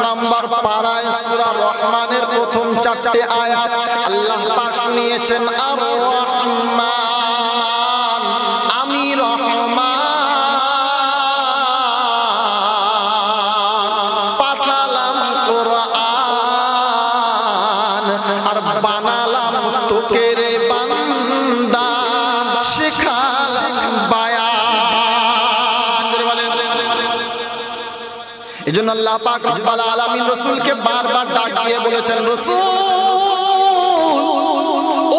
নম্বর পারায় সূরা রহমানের প্রথম 4টে আয়াত আল্লাহ পাক শুনিয়েছেন আর রহমান, আমি রহমান পাঠালাম কোরআন আর বানালাম তোকে রে বান্দা, শেখালাম বায়ান। এজন্য আল্লাহ পাক রব্বুল আলামিন রাসূলকে বারবার ডাক দিয়ে বলেছেন, রাসূল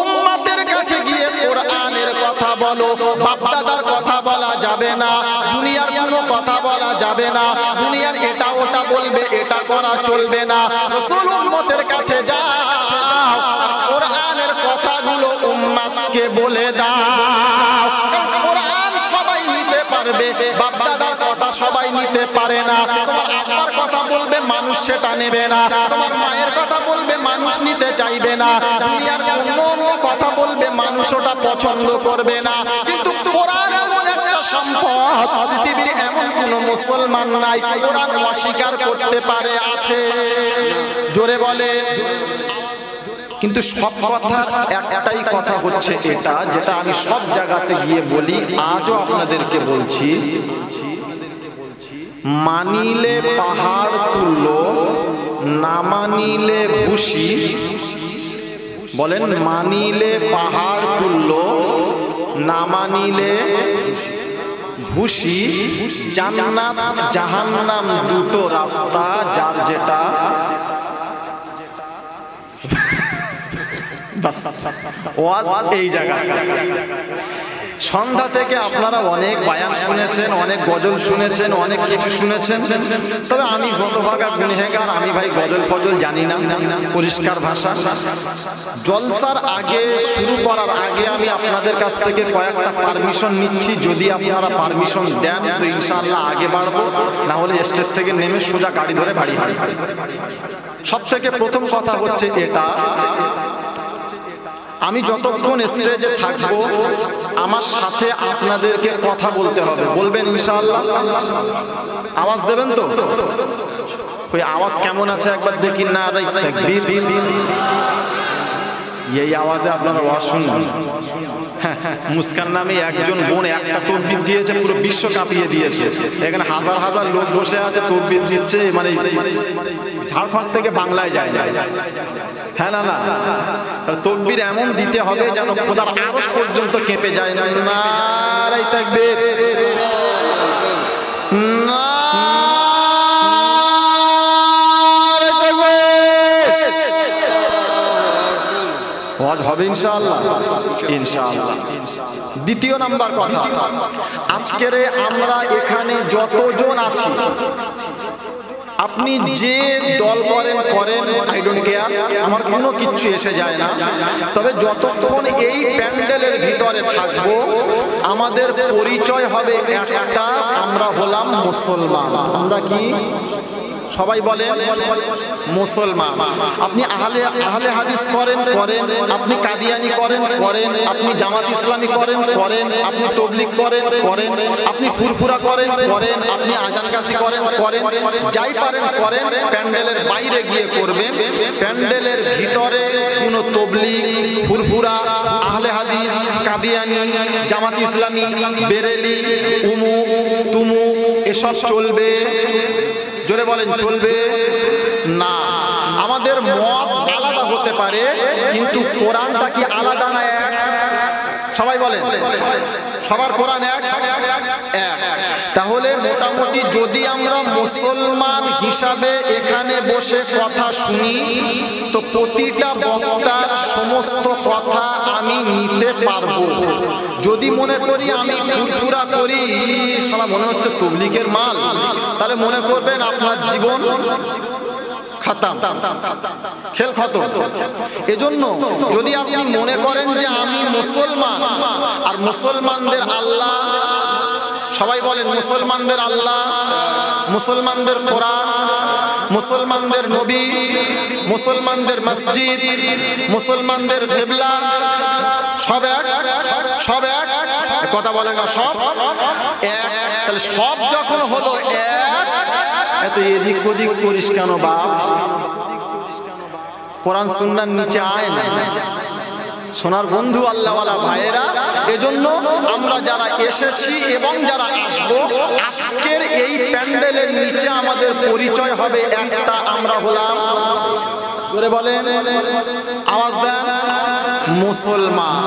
উম্মতের কাছে গিয়ে কোরআনের কথা বলো, বাপ দাদার কথা বলা যাবে না, দুনিয়ার কোনো কথা বলা যাবে না, দুনিয়ার এটা ওটা বলবে, এটা করা চলবে না। রাসূল উম্মতের কাছে যাও, কোরআনের কথাগুলো উম্মতকে বলে দাও। কোরআন সবাই নিতে পারবে, বাপ দাদার কথা সবাই নিতে পারে না। তোমার আব্বার কথা বলবে, মানুষ সেটা নেবে না। তোমার মায়ের কথা বলবে, মানুষ নিতে চাইবে না। দুনিয়ার অন্য কথা বলবে, মানুষ ওটা পছন্দ করবে না। কিন্তু কোরআন এমন একটা সম্পদ, পৃথিবীর এমন কোনো মুসলমান নাই কোরআন অস্বীকার করতে পারে। আছে? জোরে বলে। কিন্তু সব কথা একটাই কথা হচ্ছে এটা, যেটা আমি সব জায়গাতে গিয়ে বলি, আজও আপনাদেরকে বলছি, মানিলে পাহাড় তুলল, না মানিলে ভুসি। বলেন, মানিলে পাহাড় তুলল, না মানিলে ভুসি। জান্নাত জাহান্নাম দুটো রাস্তা, যার যেটা এই জায়গা। সন্ধ্যা থেকে আপনারা অনেক বায়ান শুনেছেন, অনেক গজল শুনেছেন, অনেক কিছু শুনেছেন। তবে আমি হতভাগা গুনহেগার, আমি ভাই গজল ফজল জানি না, পরিষ্কার ভাষা। জলসার আগে, শুরু করার আগে আমি আপনাদের কাছ থেকে কয়েকটা পারমিশন নিচ্ছি। যদি আপনারা পারমিশন দেন তো ইনশাআল্লাহ আগে বাড়বো, না হলে স্টেজ থেকে নেমে সোজা গাড়ি ধরে বাড়ি হাঁটি। সব থেকে প্রথম কথা হচ্ছে এটা, আমি যতক্ষণ স্টেজে থাকবো আমার সাথে আপনাদেরকে কথা বলতে হবে। বলবেন ইনশাআল্লাহ? আওয়াজ দেবেন তো? ওই আওয়াজ কেমন আছে একবার দেখি না। এই আওয়াজে আপনারা ওয়াজ শুনবেন। মুস্কান নামে একজন বোন একটা তকবীর দিয়েছে, পুরো বিশ্ব কাঁপিয়ে দিয়েছে। এখানে হাজার হাজার লোক বসে আছে, তকবীর দিচ্ছে, মানে ঝাড়খণ্ড থেকে বাংলায় যায়। হ্যাঁ, না না, তকবীর এমন দিতে হবে যেন খোদার আরশ পর্যন্ত কেঁপে যায়। নারায়ে তাকবীর, হবে ইনশাআল্লাহ, ইনশাআল্লাহ। দ্বিতীয় নাম্বার কথা, আজকের আমরা এখানে যতজন আছি, আপনি যে দল করেন আই ডোন্ট কেয়ার, আমার কোনো কিচ্ছু এসে যায় না। তবে যতক্ষণ এই প্যান্ডেলের ভিতরে থাকবো আমাদের পরিচয় হবে একটা, আমরা হলাম মুসলমান। আমরা কি? সবাই বলে মুসলমান। আপনি আহলে হাদিস করেন, আপনি কাদিয়ানি করেন, আপনি জামাত ইসলামী করেন, আপনি তবলিগ করেন, আপনি ফুরফুরা করেন, আপনি আজান গাছি করেন, যাই পারেন করেন। প্যান্ডেলের বাইরে গিয়ে করবেন। প্যান্ডেলের ভিতরে কোনো তবলিগ, ফুরফুরা, আহলে হাদিস, কাদিয়ানি, জামাত ইসলামী, বেরেলি, উমু তুমু এসব চলবে? জোরে বলেন, চলবে না। আমাদের মত আলাদা হতে পারে, কিন্তু কোরআনটা কি আলাদা না এক? সবাই বলেন, সবার কোরআন এক। তাহলে মোটামুটি যদি আমরা মুসলমান হিসাবে এখানে বসে কথা শুনি তো প্রতিটা বক্তার সমস্ত কথা আমি নিতে পারবো। যদি মনে করি আমি ফুরফুরা করি, সারা মনে হচ্ছে তবলিগের মাল, তাহলে মনে করবেন আপনার জীবন খতম, খেল খতম। এজন্য যদি আপনি মনে করেন যে আমি মুসলমান আর মুসলমানদের আল্লাহ, সবাই বলেন মুসলমানদের আল্লাহ, মুসলমানদের কোরআন, মুসলমানদের নবী, মুসলমানদের মসজিদ, মুসলমানদের কিবলা সব এক, সব এক, কথা বলেন না, সব এক। তাহলে সব যখন হলো এক, এত এদিক ওদিক করিস কেন বাপ? কোরআন সুন্নাহর নিচে আয় না সোনার বন্ধু আল্লাহওয়ালা ভাইয়েরা। এজন্য আমরা যারা এসেছি এবং যারা আসবো, আজকের এই প্যান্ডেলের নিচে আমাদের পরিচয় হবে একটা, আমরা হলাম, করে বলেন, আওয়াজ দেন, মুসলমান।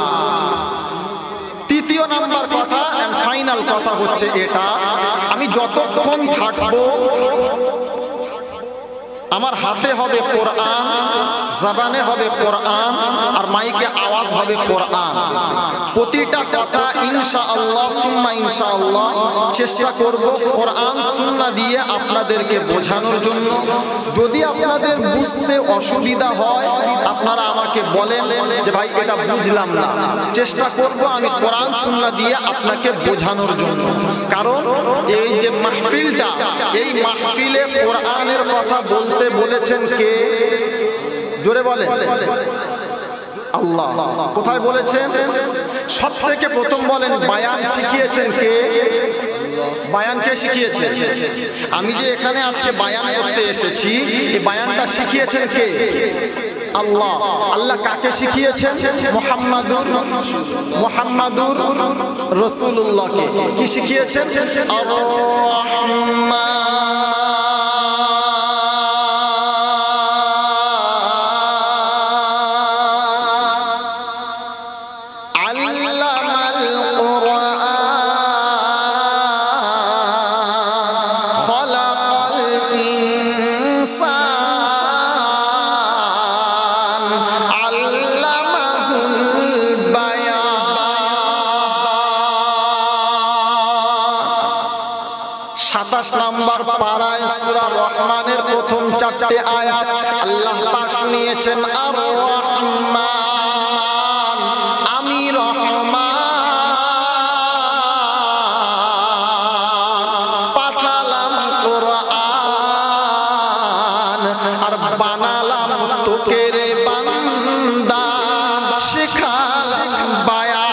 তৃতীয় নাম্বার কথা এন্ড ফাইনাল কথা হচ্ছে এটা, আমি যতক্ষণ থাকবো আমার হাতে হবে কোরআন, জবানে হবে কোরআন, আর মাইকে আওয়াজ হবে কোরআন। প্রতিটা কথা ইনশাআল্লাহ সুন্নাহ ইনশাআল্লাহ চেষ্টা করব কোরআন সুন্নাহ দিয়ে আপনাদেরকে বোঝানোর জন্য। যদি আপনাদের বুঝতে অসুবিধা হয় আপনারা আমাকে বলেন যে ভাই এটা বুঝলাম না, চেষ্টা করব আমি কোরআন সুন্নাহ দিয়ে আপনাকে বোঝানোর জন্য। কারণ এই যে মাহফিলটা, এই মাহফিলে কোরআনের কথা বলতে বলেছেন কে? জোরে বলেন, আল্লাহ। কোথায় বলেছেন? সব থেকে প্রথম বলেন বায়ান শিখিয়েছেন কে? বায়ান কে শিখিয়েছেন? আমি যে এখানে আজকে বায়ান করতে এসেছি, এই বায়ানটা শিখিয়েছেন কে? আল্লাহ। আল্লাহ কাকে শিখিয়েছেন? মুহাম্মাদুর রাসূলুল্লাহকে। কি শিখিয়েছেন? আর-রাহমান। নাম্বার পারায় সূরা রহমানের প্রথম 4টে আয়াত আল্লাহ পাক শুনিয়েছেন, আর রহমান, আমি রহমান পাঠালাম কোরআন, আর বানালাম তোকে রে বান্দা, শিখালাম বায়ান।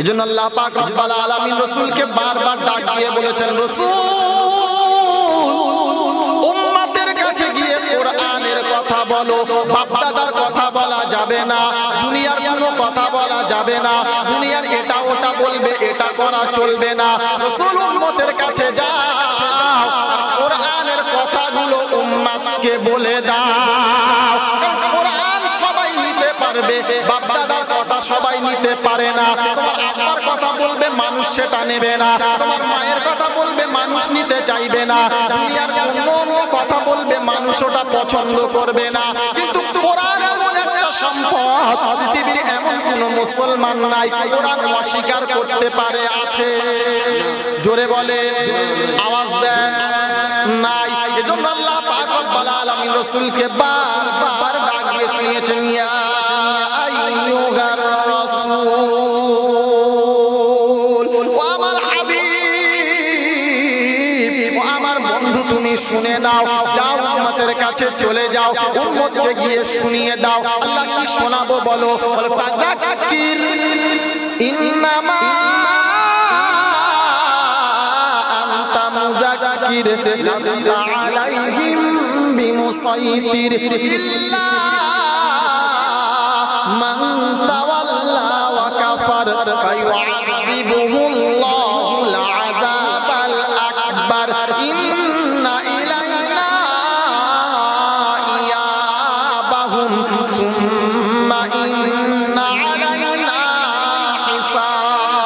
এজন্য আল্লাহ পাক রব্বুল আলামিন রাসূলকে বারবার ডাক দিয়ে বলেছেন, রাসূল উম্মতের কাছে গিয়ে কোরআনের কথা বলো, বাপ দাদার কথা বলা যাবে না, দুনিয়ার কোনো কথা বলা যাবে না, দুনিয়ার এটা ওটা বলবে, এটা করা চলবে না। রাসূল উম্মতের কাছে যাও, কোরআনের কথাগুলো উম্মতকে বলে দাও। কোরআন সবাই নিতে পারবে, বাপ দাদার কথা সবাই নিতে পারে না। তোমার আব্বার কথা বলবে, মানুষ সেটা নেবে না। তোমার মায়ের কথা বলবে, মানুষ নিতে চাইবে না। দুনিয়ার অন্য কথা বলবে, মানুষ ওটা পছন্দ করবে না। কিন্তু কোরআন এমন একটা সম্পদ, পৃথিবীর এমন কোন মুসলমান নাই কোরআন অস্বীকার করতে পারে। আছে? জোরে বলে, আওয়াজ দেন, নাই। এজন্য আল্লাহ পাক রব্বুল আলামিন রাসূলকে বারবার ডাক দিয়ে শুনিয়েছেন, ইয়া আইয়ুহার রাসূল, ও আমার হাবিব, ও আমার বন্ধু, তুমি শুনে নাও, যাও উম্মতের কাছে চলে যাও, উম্মতকে গিয়ে শুনিয়ে দাও। আল্লাহ কি শোনাবো বলো? বলে ফাযাক্কির ইন্নামা আনতা মুযাক্কির লাস্তা আলাইহিম বিমুসাইতির ইল্লা মান তাওয়াল্লা ওয়া কাফার ফায়ুআযিবুহুল্লাহুল আযাবাল আকবার ইন্না ইলাইনা ইয়াবাহুম সুম্মা ইন্না আলাইনা হিসাব।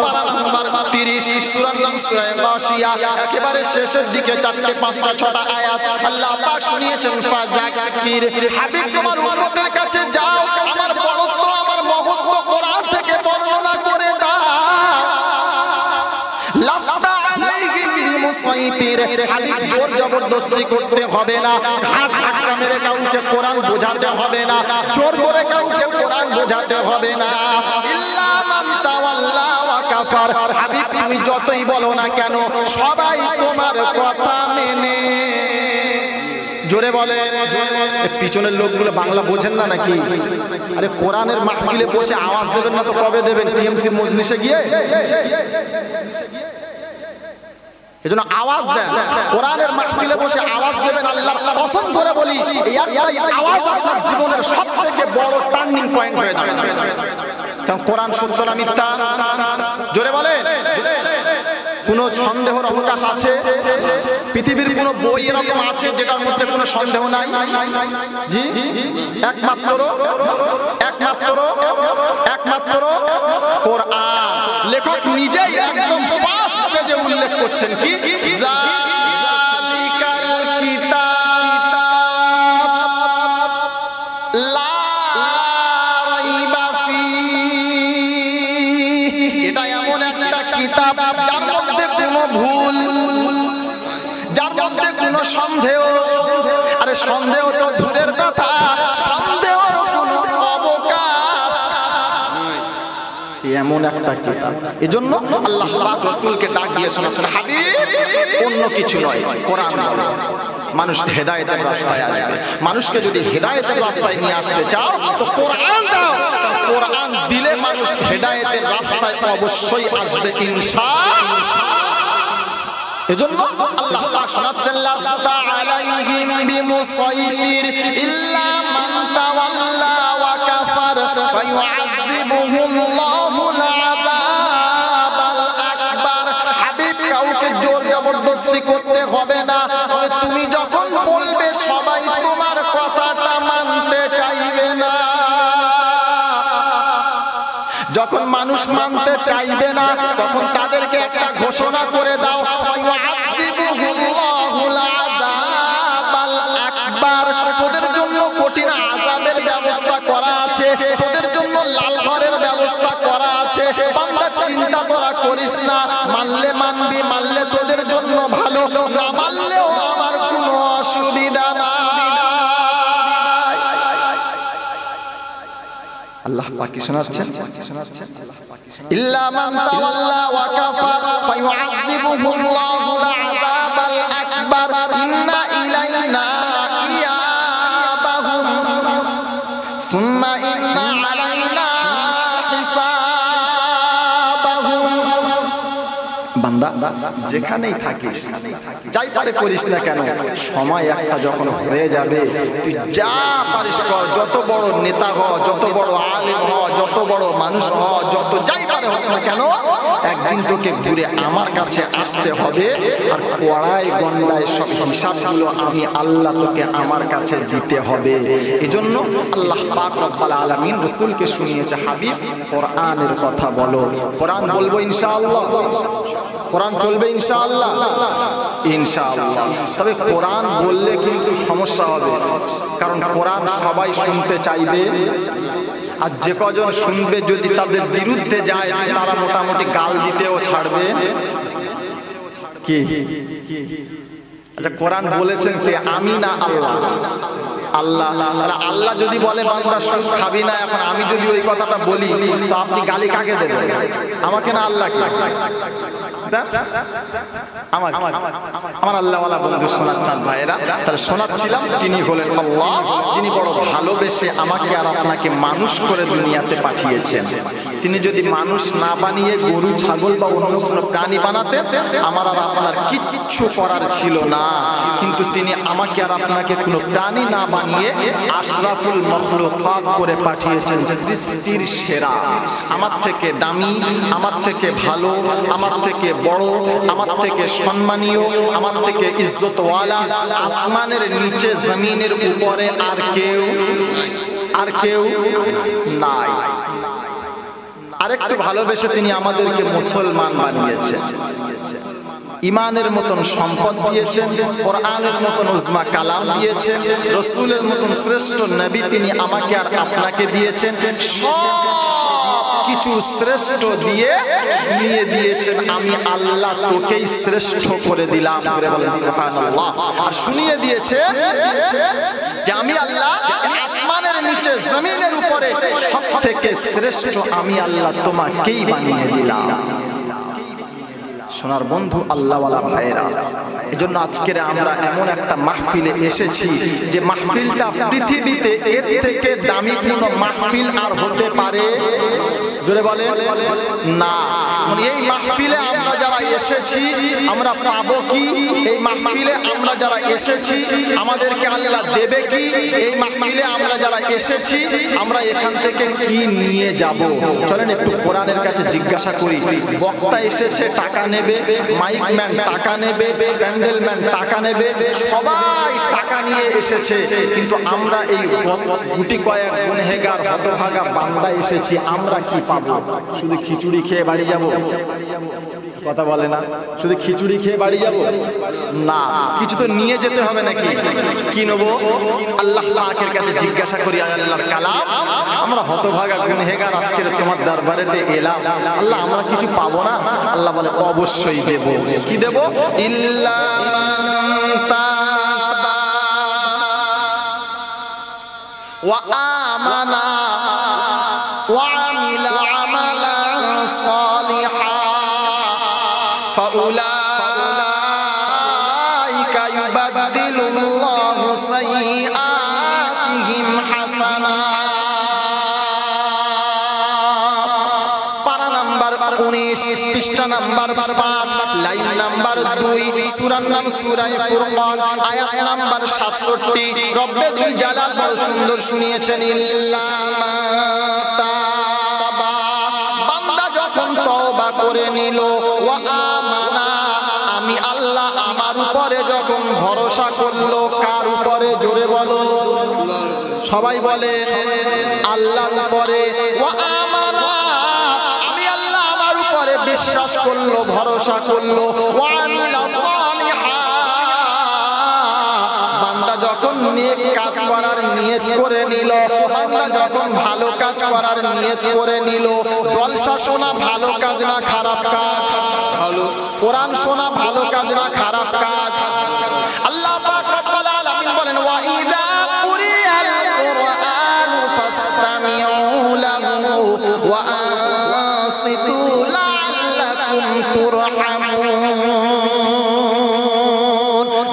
পারা নাম্বার 30 সূরার নাম সূরা গাশিয়া একেবারে শেষের দিকে 4টে 5টা 6টা আয়াত আল্লাহ পাক শুনিয়েছেন ফাযাক্কির হাবিব তোমার উম্মতের কাছে যাও আমার বড়ত্ব আমার মহত্ব কোরআন থেকে বর্ণনা করে দাও লাস্তা আলাইহিম বিমুসাইতির হাবিব জোর জবরদস্তি করতে হবে না হাত ধাক্কা মেরে কাউকে কোরআন বোঝাতে হবে না জোর করে কাউকে কোরআন বোঝাতে হবে না ইল্লা মান তাওয়াল্লা ওয়া কাফার হাবিব তুমি যতই বলো না কেন সবাই তোমার কথা মেনে জোরে বলে পিছনের লোকগুলো বাংলা বোঝেন না নাকি আরে কোরআনের মাহফিলে বসে আওয়াজ দেবেন না তো কবে দেবেন টিএমসি মজলিসে গিয়ে এজন্য আওয়াজ দেন কোরআনের মাহফিলে বসে আওয়াজ দেবেন আল্লাহর কসম করে বলি এই একটাই আওয়াজ আপনার জীবনের সবথেকে বড় টার্নিং পয়েন্ট হয়ে যাবে কারণ কোরআন সত্য না মিথ্যা জোরে বলেন কোন সন্দেহের অবকাশ আছে পৃথিবীর কোন বই এরকম আছে যেটার মধ্যে কোনো সন্দেহ নাই জি একমাত্র কোরআন লেখক নিজেই একদম ফার্স্ট পেজে উল্লেখ করছেন কি জালিকাল কিতাব লা রাইবা ফিহি এটা এমন একটা কিতাব যার মধ্যে কোনো ভুল যার মধ্যে কোনো সন্দেহ আরে সন্দেহ তো দূরের কথা সন্দেহের কোনো অবকাশ এমন একটা কিতাব এজন্য আল্লাহ পাক রাসূলকে ডাক দিয়ে শোনাচ্ছেন হাবিব অন্য কিছু নয় কোরআন মানুষ হেদায়েতের রাস্তায় আসবে মানুষকে যদি হেদায়েতের রাস্তায় নিয়ে আসতে চাও তো কোরআন দাও কোরআন দিলে মানুষ হেদায়েতের রাস্তায় অবশ্যই আসবে ইনশাআল্লাহ এজন্য আল্লাহ পাক শোনাচ্ছেন লাস্তা আলাইহিম বিমুসাইতির ইল্লা মান তাওয়াল্লা ওয়া কাফার ফায়ুআযিবুহুল্লাহুল আযাবাল আকবার হাবিব কাউকে জোর জবরদস্তি করতে হবে না তবে তুমি যখন বলবে সবাই তোমার কথাটা মানতে চাইবে না যখন মানুষ মানতে চাইবে না তখন তাদেরকে একটা ঘোষণা করে দাও ফায়ুআযিবুহুল্লাহুল আযাবাল আকবার তোদের জন্য কঠিন আযাবের ব্যবস্থা করা আছে তোদের জন্য লাল ঘরের ব্যবস্থা করা আছে বান্দা চিন্তা করা করিস না মানলে মানবি মানলে তোদের জন্য ভালো না মানলেও আমার কোনো অসুবিধা নাই আল্লাহ পাক কি শোনাচ্ছেন ইল্লা মান তাওয়াল্লা ওয়া কাফার ফায়ুআযিবুহুল্লাহুল আযাবাল আকবার ইন্না ইলাইনা ইয়াবাহুম সুম্মা ইন্না আলাইনা হিসাবাহুম বান্দা যেখানেই থাকিস যাই পারে করিস না কেন সময় একটা যখন হয়ে যাবে তুই যা পারিস কর যত বড় নেতা হ যত বড় আলেম হ যত বড় মানুষ হ যত যাই পারে হোক না কেন একদিন তোকে ঘুরে আমার কাছে আসতে হবে আর কড়াই গন্ডায় সব হিসাবগুলো আমি আল্লাহ তোকে আমার কাছে দিতে হবে এজন্য আল্লাহ পাক রব্বুল আলামিন রাসূলকে শুনিয়েছে হাবিব কোরআনের কথা বলো কোরআন বলবো ইনশাআল্লাহ কোরআন চলবে ইনশাআল্লাহ ইনশাআল্লাহ তবে কোরআন বললে কিন্তু সমস্যা হবে কারণ কোরআন সবাই শুনতে চাইবে আর যে কজন শুনবে যদি তাদের বিরুদ্ধে যায় তারা মোটামুটি গাল দিতেও ছাড়বে কি আচ্ছা কোরআন বলেছেন কে আমি না আল্লাহ আল্লাহ আল্লাহ যদি বলে বান্দা সুদ খাবি না এখন আমি যদি ওই কথাটা বলি তো আপনি গালি কাকে দেবেন আমাকে না আল্লাহকে আমার আল্লাহওয়ালা বন্ধু শোনাচ্ছেন ভাইরা তাহলে শোনাচ্ছিলাম তিনি হলেন আল্লাহ যিনি বড় ভালোবেসে আমাকে আর আপনাকে মানুষ করে দুনিয়াতে পাঠিয়েছেন তিনি যদি মানুষ না বানিয়ে গরু ছাগল বা অন্য কোনো প্রাণী বানাতেন আমার আর আপনার কিচ্ছু করার ছিল না কিন্তু তিনি আমাকে আর আপনাকে কোনো প্রাণী না বানিয়ে আশরাফুল মখলুকাত করে পাঠিয়েছেন সৃষ্টির সেরা আমার থেকে দামি আমার থেকে ভালো আমার থেকে বড় আমার থেকে সম্মানীয় আমার থেকে ইজ্জতওয়ালা আসমানের নিচে জমিনের উপরে আর কেউ নাই আরেকটু ভালোবেসে তিনি আমাদেরকে মুসলমান বানিয়েছেন। ইমানের মতন সম্পদ দিয়েছেন, কোরআনের মতন উজমা কালাম দিয়েছেন, রসুলের মতন শ্রেষ্ঠ নবী তিনি আমাকে আর আপনাকে দিয়েছেন। সব কিছু শ্রেষ্ঠ দিয়ে নিয়ে দিয়েছেন, আমি আল্লাহ তোকেই শ্রেষ্ঠ করে দিলাম করে বলেন সুবহানাল্লাহ। আর শুনিয়ে দিয়েছে যে আমি আল্লাহ আসমানের নিচে জমিনের উপরে সব থেকে শ্রেষ্ঠ আমি আল্লাহ তোমাকেই বানিয়ে দিলাম। সোনার বন্ধু আল্লাহওয়ালা ভাইরা, এজন্য আজকের আমরা এমন একটা মাহফিলে এসেছি যে মাহফিলটা পৃথিবীতে এর থেকে দামি কোনো মাহফিল আর হতে পারে, জোরে বলে না। এই মাহফিলে আমরা যারা এসেছি আমরা পাবো কি? এই মাহফিলে আমরা যারা এসেছি আমাদেরকে আল্লাহ দেবে কি? এই মাহফিলে আমরা যারা এসেছি আমরা এখান থেকে কি নিয়ে যাব? চলেন একটু কোরআনের কাছে জিজ্ঞাসা করি। বক্তা এসেছে টাকা নেবে, মাইক ম্যান টাকা নেবে, প্যান্ডেল ম্যান টাকা নেবে, সবাই টাকা নিয়ে এসেছে, কিন্তু আমরা এই গুটি কয়েক গুনহেগার হতভাগা বান্দা এসেছি, আমরা কি পাবো? শুধু খিচুড়ি খেয়ে বাড়ি যাব? কথা বলে না, শুধু খিচুড়ি খেয়ে বাড়ি যাব না, কিছু তো নিয়ে যেতে হবে নাকি? কি নেবো? আল্লাহ পাকের কাছে জিজ্ঞাসা করি, আল্লাহর কালাম, আমরা হতভাগা গুনহেগার আজকের তোমার দরবারেতে এলাম, আল্লাহ আমরা কিছু পাবো না? আল্লাহ বলে অবশ্যই দেব। কি দেব? ইল্লা মান তাবা ওয়া আমানা ওয়া আমিলা আমালান সালিহা ফাউলাইকা ইউবাদদিলুল্লাহু সাইয়্যাতিহিম হাসানাত। পারা নাম্বার 19, পৃষ্ঠা নাম্বার 5, লাইন নাম্বার 2, সূরার নাম সূরা ফুরকান, আয়াত নাম্বার 67। রব্বুল জালাল বড় সুন্দর শুনিয়েছেন, ইল্লা মা তাবা, বান্দা যখন তওবা করে নিল, ওয়া আমানা, আমি আল্লাহ আমার উপরে যখন ভরসা করলো, কার উপরে? জোরে বলো, সবাই বলে আল্লাহর উপরে। ওয়া আমানা, আমি আল্লাহ আমার উপরে বিশ্বাস করলো, ভরসা করলো। ওয়া আমিলা সালিহা, বান্দা যখন নেক কাজ করার নিয়ত করে নিল, বান্দা যখন ভালো কাজ করার নিয়ত করে নিল, জলসা শোনা ভালো কাজ না খারাপ কাজ? ভালো। কোরআন শোনা ভালো কাজ না খারাপ কাজ? আল্লাহ পাক রব্বুল আলামিন বলেন, ওয়া ইযা কুরিয়াল কুরআনু ফাসতামিউ লাহু ওয়া আনসিতু লাআল্লাকুম তুরহামুন।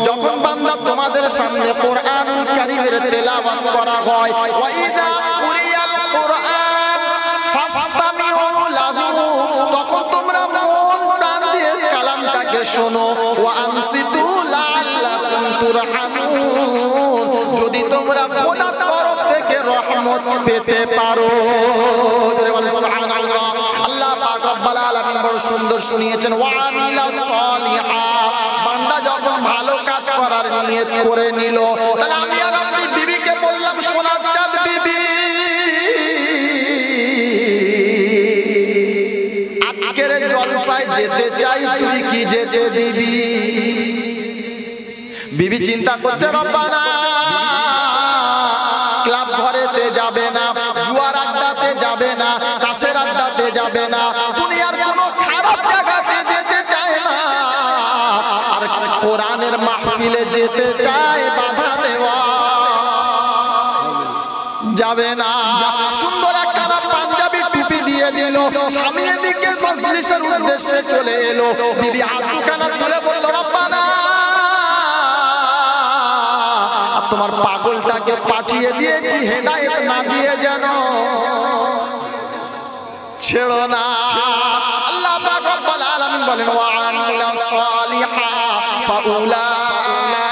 যখন বান্দা তোমাদের সামনে কোরআনুল কারীমের তেলাওয়াত করা হয়, ওয়া ইযা কুরিয়াল কুরআন ফাসতামিউ লাহু, তখন তোমরা মন প্রাণ দিয়ে কালামটাকে শোনো। ওয়া আনসিতু লাআল্লাকুম তুরহামুন, যদি তোমরা খোদার তরফ থেকে রহমত পেতে পারো। সুবহানাল্লাহ। আল্লাহ পাক রব্বুল আলামিন বড় সুন্দর শুনিয়েছেন, ওয়া আমিলা সালিহা, বান্দা যখন ভালো কাজ করার নিয়ত করে নিল। তাহলে আমি আর আপনি বিবিকে বললাম, সোনার চাঁদ বিবি, আজকের জলসায় যেতে চাই, তুই কি যেতে দিবি? বিবি চিন্তা করছে, রব্বানা ক্লাব ঘরেতে যাবে না, জুয়ার আড্ডাতে যাবে না, তাসের আড্ডাতে যাবে না, দুনিয়ার কোনো খারাপ জায়গাতে যেতে চায় না, আর কোরআনের মাহফিলে যেতে চায়, বাধা দেওয়া যাবে না। সুন্দর একটা পাঞ্জাবি টুপি দিয়ে দিল, স্বামী এদিকে মজলিসের উদ্দেশ্যে চলে এলো। বিবি হাত দুখানা তুলে বলল, রব্বানা তোমার পাগলটাকে পাঠিয়ে দিয়েছি, হেদায়েত না দিয়ে যেন ছেড়ো না। আল্লাহ পাক রব্বুল আলামিন বলেন, ওয়া আমিলা সালিহা ফাউলাইকা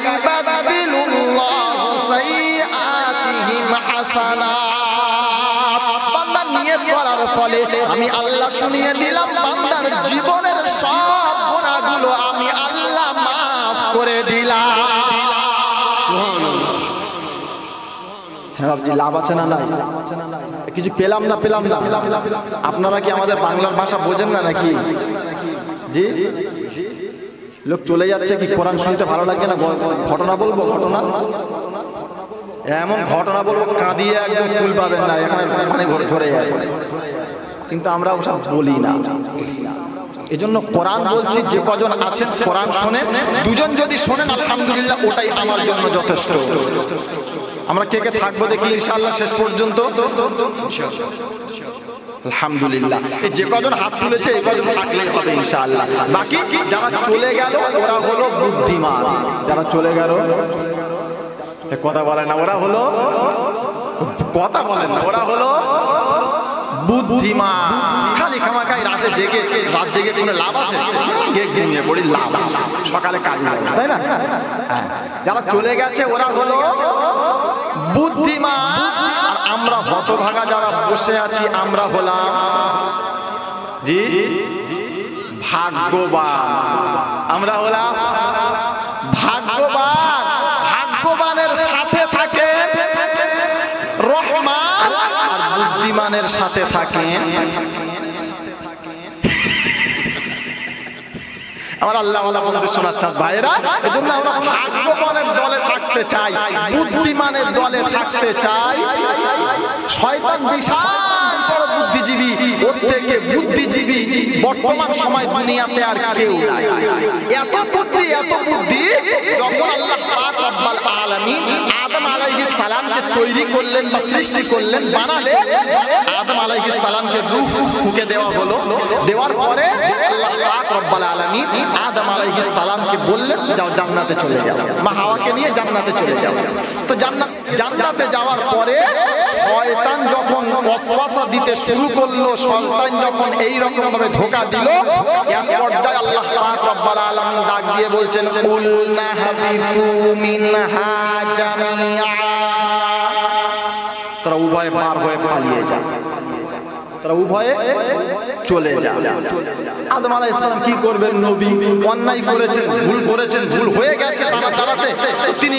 ইউবাদদিলুল্লাহু সাইয়্যাতিহিম হাসানাত। বান্দার নিয়ত করার ফলে আমি আল্লাহ শুনিয়ে দিলাম, বান্দার জীবনের সব গুনাহগুলো আমি আল্লাহ মাফ করে দিলাম। ভাবছি লাভ আছে না নাই, কিছু পেলাম না আপনারা কি আমাদের বাংলার ভাষা বোঝেন না নাকি? জি, লোক চলে যাচ্ছে কি কোরআন শুনতে ভালো লাগে না? ঘটনা বলবো, ঘটনা এমন ঘটনা বলবো কাঁদিয়ে একদম কুল পাবেন না, এখানে মানে ধরে যায়, কিন্তু আমরা ওসব বলি না। এজন্য কোরআন বলছি, যে কজন আছেন কোরআন শোনেন, দুজন যদি শোনেন আলহামদুলিল্লাহ, ওটাই আমার জন্য যথেষ্ট। আমরা কে কে থাকবো দেখি ইনশাআল্লাহ শেষ পর্যন্ত, আলহামদুলিল্লাহ। যে কজন হাত তুলেছে এই কজন থাকলেই হবে ইনশাআল্লাহ। বাকি যারা চলে গেল ওরা হলো বুদ্ধিমান, যারা চলে গেল কথা বলে না, ওরা হলো কথা বলেন না, ওরা হলো বুদ্ধিমান। খালি খামাখাই রাত জেগে কোনো লাভ আছে? ঘুমিয়ে পড়ি, লাভ আছে, সকালে কাজ হবে, তাই না? যারা চলে গেছে ওরা হলো বুদ্ধিমান, আর আমরা হতভাগা যারা বসে আছি আমরা হলাম জি ভাগ্যবান। আমরা হলাম ভাগ্যবান। ভাগ্যবানের সাথে থাকে রহমান, আর বুদ্ধিমানের সাথে থাকে আমার আল্লাহওয়ালা বন্ধু শোনাচ্ছেন ভাইরা। এজন্য আমরা ভাগ্যবানের দলে থাকতে চাই, বুদ্ধিমানের দলে থাকতে চাই। শয়তান বিশাল বড় বুদ্ধিজীবী, ওর থেকে বুদ্ধিজীবী বর্তমান সময় দুনিয়াতে আর কেউ নাই। এত বুদ্ধি যখন আল্লাহ পাক রব্বুল আলামিন আদম আলাইহিস সালামকে তৈরি করলেন বা সৃষ্টি করলেন, বানালেন, আদম আলাইহিস সালামকে রূহ ফুঁকে দেওয়া হলো। দেওয়ার পরে আল্লাহ পাক রব্বুল আলামিন আদম আলাইহিস সালামকে বললেন যাও জান্নাতে চলে যাও, মা হাওয়াকে নিয়ে জান্নাতে চলে যাও। তো জান্নাতে যাওয়ার পরে শয়তান যখন ওয়াসওয়াসা দিতে শুরু করলো, শয়তান যখন এই রকম ভাবে ধোঁকা দিল, এক পর্যায়ে আল্লাহ পাক রব্বুল আলামিন ডাক দিয়ে বলছেন কুলনা হাবিতু মিনহা জামিআ, তোরা উভয়ে পার হয়ে পালিয়ে যা, তোরা উভয়ে চলে যা। আদম আলাইহিস সালাম কি করবেন? নবী, অন্যায় করেছেন, ভুল করেছেন, ভুল হয়ে গেছে তাড়াতাড়ি তিনি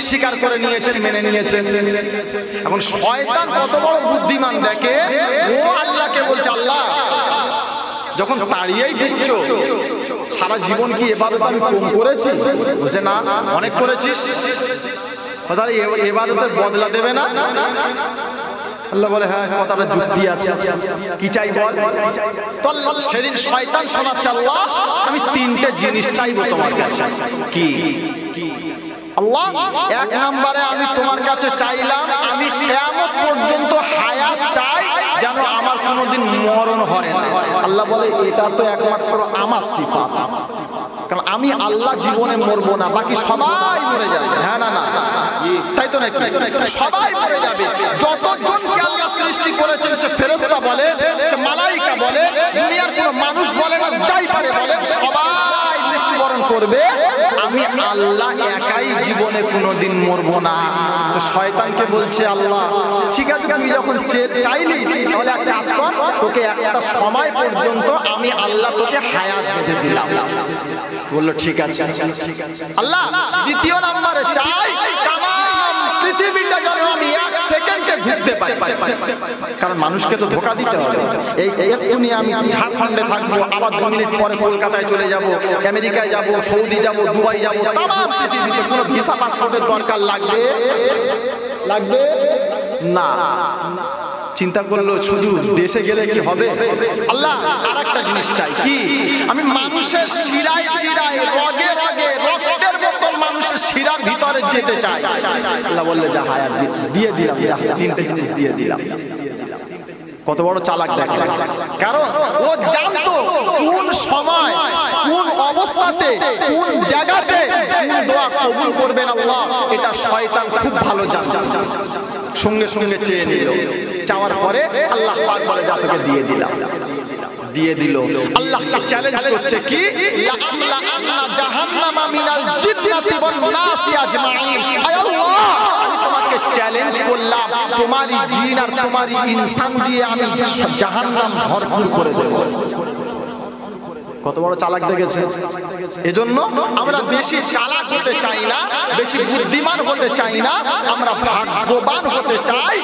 স্বীকার করে নিয়েছেন, মেনে নিয়েছেন। এখন শয়তান কত বড় বুদ্ধিমান দেখে, ও আল্লাহকে বলছে আল্লাহ যখন তাড়িয়েই দিচ্ছ, সারা জীবন কি ইবাদত আমি কম করেছি? বলছে না, অনেক করেছিস, তাহলে ইবাদতের বদলা দেবে না? আল্লাহ বলে হ্যাঁ, কথাটা যুক্তি আছে, কি চাই বল। তো সেদিন শয়তান শোনাচ্ছে আল্লাহ আমি তিনটে জিনিস চাইবো তোমার কাছে। কি? আল্লাহ এক নম্বরে আমি তোমার কাছে চাইলাম আমি কিয়ামত পর্যন্ত হায়াত চাই, যেন আমার কোনোদিন মরণ হয় না। আল্লাহ বলে এটা তো একমাত্র আমার সিফাত, কারণ আমি আল্লাহ জীবনে মরবো না, বাকি সবাই মরে যাবে। হ্যাঁ না না, তাই তো নাকি? সবাই মরে যাবে। যতজনকে আল্লাহ সৃষ্টি করেছেন, সে ফেরেশতা বলে, সে মালাইকা বলে, দুনিয়ার কোনো মানুষ বলে না, যাই পারে বলে, সবাই মৃত্যুবরণ করবে। আমি আল্লাহ একাই জীবনে কোনোদিন মরবো না। তো শয়তানকে বলছে আল্লাহ ঠিক আছে, তুই যখন চাইলি তাহলে একটা কাজ কর, তোকে একটা সময় পর্যন্ত আমি আল্লাহ তোকে হায়াত বেঁধে দিলাম। বললো ঠিক আছে। আল্লাহ দ্বিতীয় নম্বরে চাই তামাম পৃথিবীটা যেন আমি এক সেকেন্ডে ঘুরতে পারি, কারণ মানুষকে তো ধোঁকা দিতে হবে। এই এক্ষুনি আমি ঝাড়খণ্ডে থাকবো, আবার 2 মিনিট পরে কলকাতায় চলে যাব, আমেরিকায় যাব, সৌদি যাব, দুবাই যাব, তামাম পৃথিবীতে কোনো ভিসা পাসপোর্টের দরকার লাগবে না। চিন্তা করলো শুধু দেশে গেলে কি হবে? আল্লাহ আরেকটা জিনিস চাই, কি? আমি মানুষের শিরায় শিরায়, রগে রগে, রক্তের মতো মানুষের শিরার ভিতরে যেতে চাই। আল্লাহ বললে যা হায়াত দিয়ে দিলাম, যা তিনটে জিনিস দিয়ে দিলাম। কত বড় চালাক দেখেন, কারণ ও জানতো কোন সময়, কোন অবস্থাতে, কোন জায়গাতে কোন দোয়া কবুল করবেন আল্লাহ, এটা শয়তান খুব ভালো জানতো। সঙ্গে সঙ্গে চেয়ে নিল, চাওয়ার পরে আল্লাহ পাক বলে যা তোকে দিয়ে দিলাম, দিয়ে দিল। আল্লাহকে চ্যালেঞ্জ করছে কি? লা আমলা আন্না জাহান্নামা মিনাল জিন্নাতি ওয়ান নাসি আজমাইন। আয় আল্লাহ, আমি তোমাকে চ্যালেঞ্জ করলাম, তোমারই জিন আর তোমারই ইনসান দিয়ে আমি জাহান্নাম ভরপুর করে দেব। কত বড় চালাক দেখেছে। এজন্য আমরা বেশি চালাক হতে চাই না, বেশি বুদ্ধিমান হতে চাই না, আমরা ভাগ্যবান হতে চাই।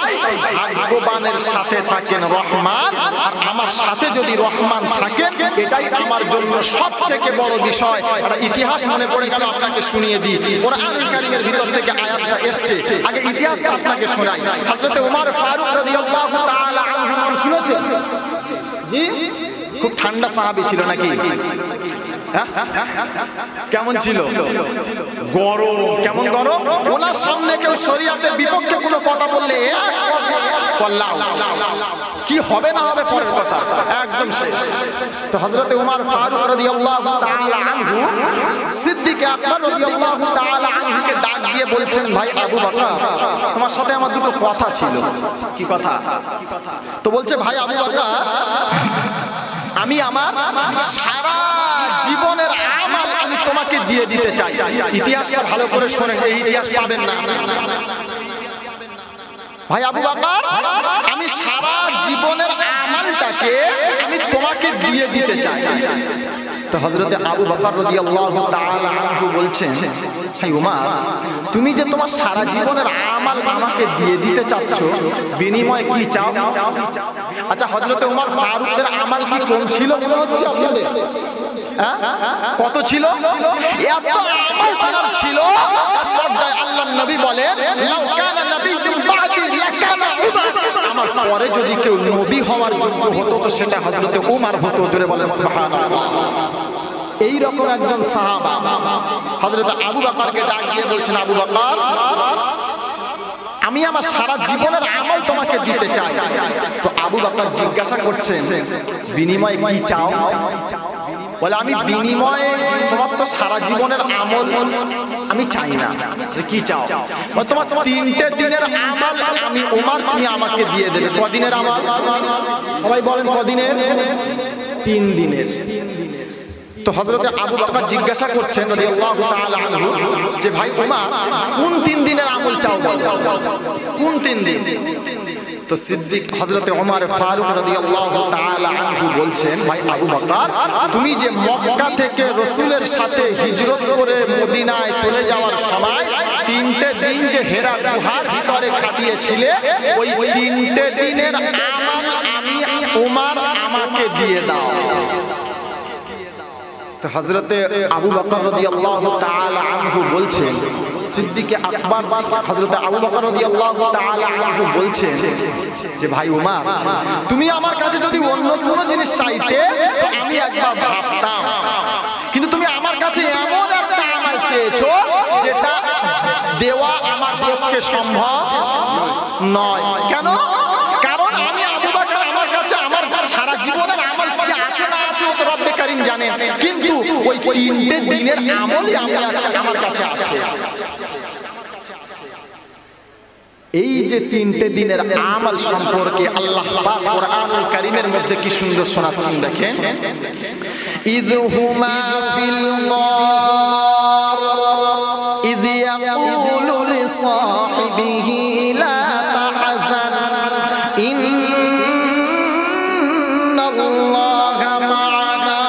ভাগ্যবানের সাথে থাকেন রহমান, আর আমার সাথে যদি রহমান থাকেন এটাই আমার জন্য সব থেকে বড় বিষয়। একটা ইতিহাস মনে পড়ে গেল, আপনাকে শুনিয়ে দিই। কোরআনুল কারীমের ভিতর থেকে আয়াতটা এসেছে, আগে ইতিহাসটা আপনাকে শোনাই। হযরত ওমর ফারুক রাদিয়াল্লাহু তাআলা আনহু নাম শুনেছেন? জি, খুব ঠান্ডা সাহাবী ছিল নাকি? কেমন ছিল? গরম। কেমন গরম? ওনার সামনে কেউ শরীয়তের বিপক্ষে কোনো কথা বললে কল্লাও, কি হবে না হবে পরের কথা, একদম শেষ। তো হযরত ওমর ফারুক রাদিয়াল্লাহু তাআলা আনহু সিদ্দিক আকবর রাদিয়াল্লাহু তাআলা আনহুকে ডাক দিয়ে বলছেন, ভাই আবু বকর, তোমার সাথে আমার দুটো কথা ছিল। কি কথা? তো বলছে, ভাই আবু বকর, আমি আমার সারা জীবনের আমল আমি তোমাকে দিয়ে দিতে চাই। ইতিহাসটা ভালো করে শোনেন, এই ইতিহাস পাবেন না। ভাই আবু বকর, আমি সারা জীবনের আমলটাকে আমি তোমাকে দিয়ে দিতে চাই। তো হযরত আবু বকর রাদিয়াল্লাহু তাআলা আনহু বলছেন, ভাই ওমর, তুমি যে তোমার সারা জীবনের আমল আমাকে দিয়ে দিতে চাচ্ছ, বিনিময়ে কি চাও? আচ্ছা, হযরত ওমর ফারুকের আমল কি কম ছিল মনে হচ্ছে আপনাদের? কত ছিল? এত আমল তার ছিল। আল্লাহর নবী বলেন, লাউ কানা নাবিয়্যুন বা'দি লাকানা উমর, আমার পরে যদি কেউ নবী হওয়ার যোগ্য হতো তো সেটা হযরত ওমর হতো। জোরে বলেন সুবহানাল্লাহ। এই রকম একজন সাহাবা হযরত আবু বকরকে ডাক দিয়ে বলছেন, আবু বকর, আমি আমার সারা জীবনের আমল তোমাকে দিতে চাই। তো আবু বকর জিজ্ঞাসা করছেন, বিনিময়ে কি চাও? বলে, আমি বিনিময়ে তোমার তো সারা জীবনের আমল আমি চাই না। কি চাও? তোমার 3টে দিনের আমল আমি ওমর তুমি আমাকে দিয়ে দেবে। কদিনের আমল? সবাই বলেন কদিনের? 3 দিনের। তো হযরত আবু বকর জিজ্ঞাসা করছেন রাদিয়াল্লাহু তাআলা আনহু যে, ভাই ওমর, কোন 3 দিনের আমল চাও? কোন 3 দিন? তো সিদ্দিক হযরত ওমর ফারুক রাদিয়াল্লাহু তাআলা আনহু বলছেন, ভাই আবু বকর, তুমি যে মক্কা থেকে রাসূলের সাথে হিজরত করে মদিনায় চলে যাওয়ার সময় 3টে দিন যে হেরা গুহার ভিতরে কাটিয়েছিলে, ওই 3টে দিনের আমল আমি ওমর আমাকে দিয়ে দাও। তো হযরতে আবু বকর রাদিয়াল্লাহু তাআলা আনহু বলছেন, সিদ্দিক আকবর হযরতে আবু বকর রাদিয়াল্লাহু তাআলা আনহু বলছেন যে, ভাই ওমর, তুমি আমার কাছে যদি অন্য কোনো জিনিস চাইতে তো আমি একবার ভাবতাম, কিন্তু তুমি আমার কাছে এমন একটা আমল চেয়েছো যেটা দেওয়া আমার পক্ষে সম্ভব নয়। কেন? কারণ আমি আবু বকর, আমার কাছে আমার সারা জীবনের আমল কি আছে না আছে ও তো রব্বে কারীম জানেন, কিন্তু ওই 3টে দিনের আমলই আমার কাছে আছে। এই যে 3টে দিনের আমল সম্পর্কে আল্লাহ পাক কোরআনুল কারীমের মধ্যে কি সুন্দর শোনাচ্ছেন দেখেন। ইযহুমা ফিল গার ইয ইয়াকুলু লিসাহিবিহি লা তাহজান ইন্নাল্লাহা মা'ানা।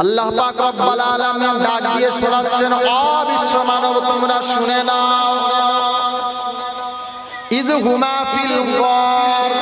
আল্লাহ পাক রব্বুল আলামিন ডাক দিয়ে শোনাচ্ছেন, ও বিশ্ব মানব তোমরা শুনে নাও। ইযহুমা ফিল গার,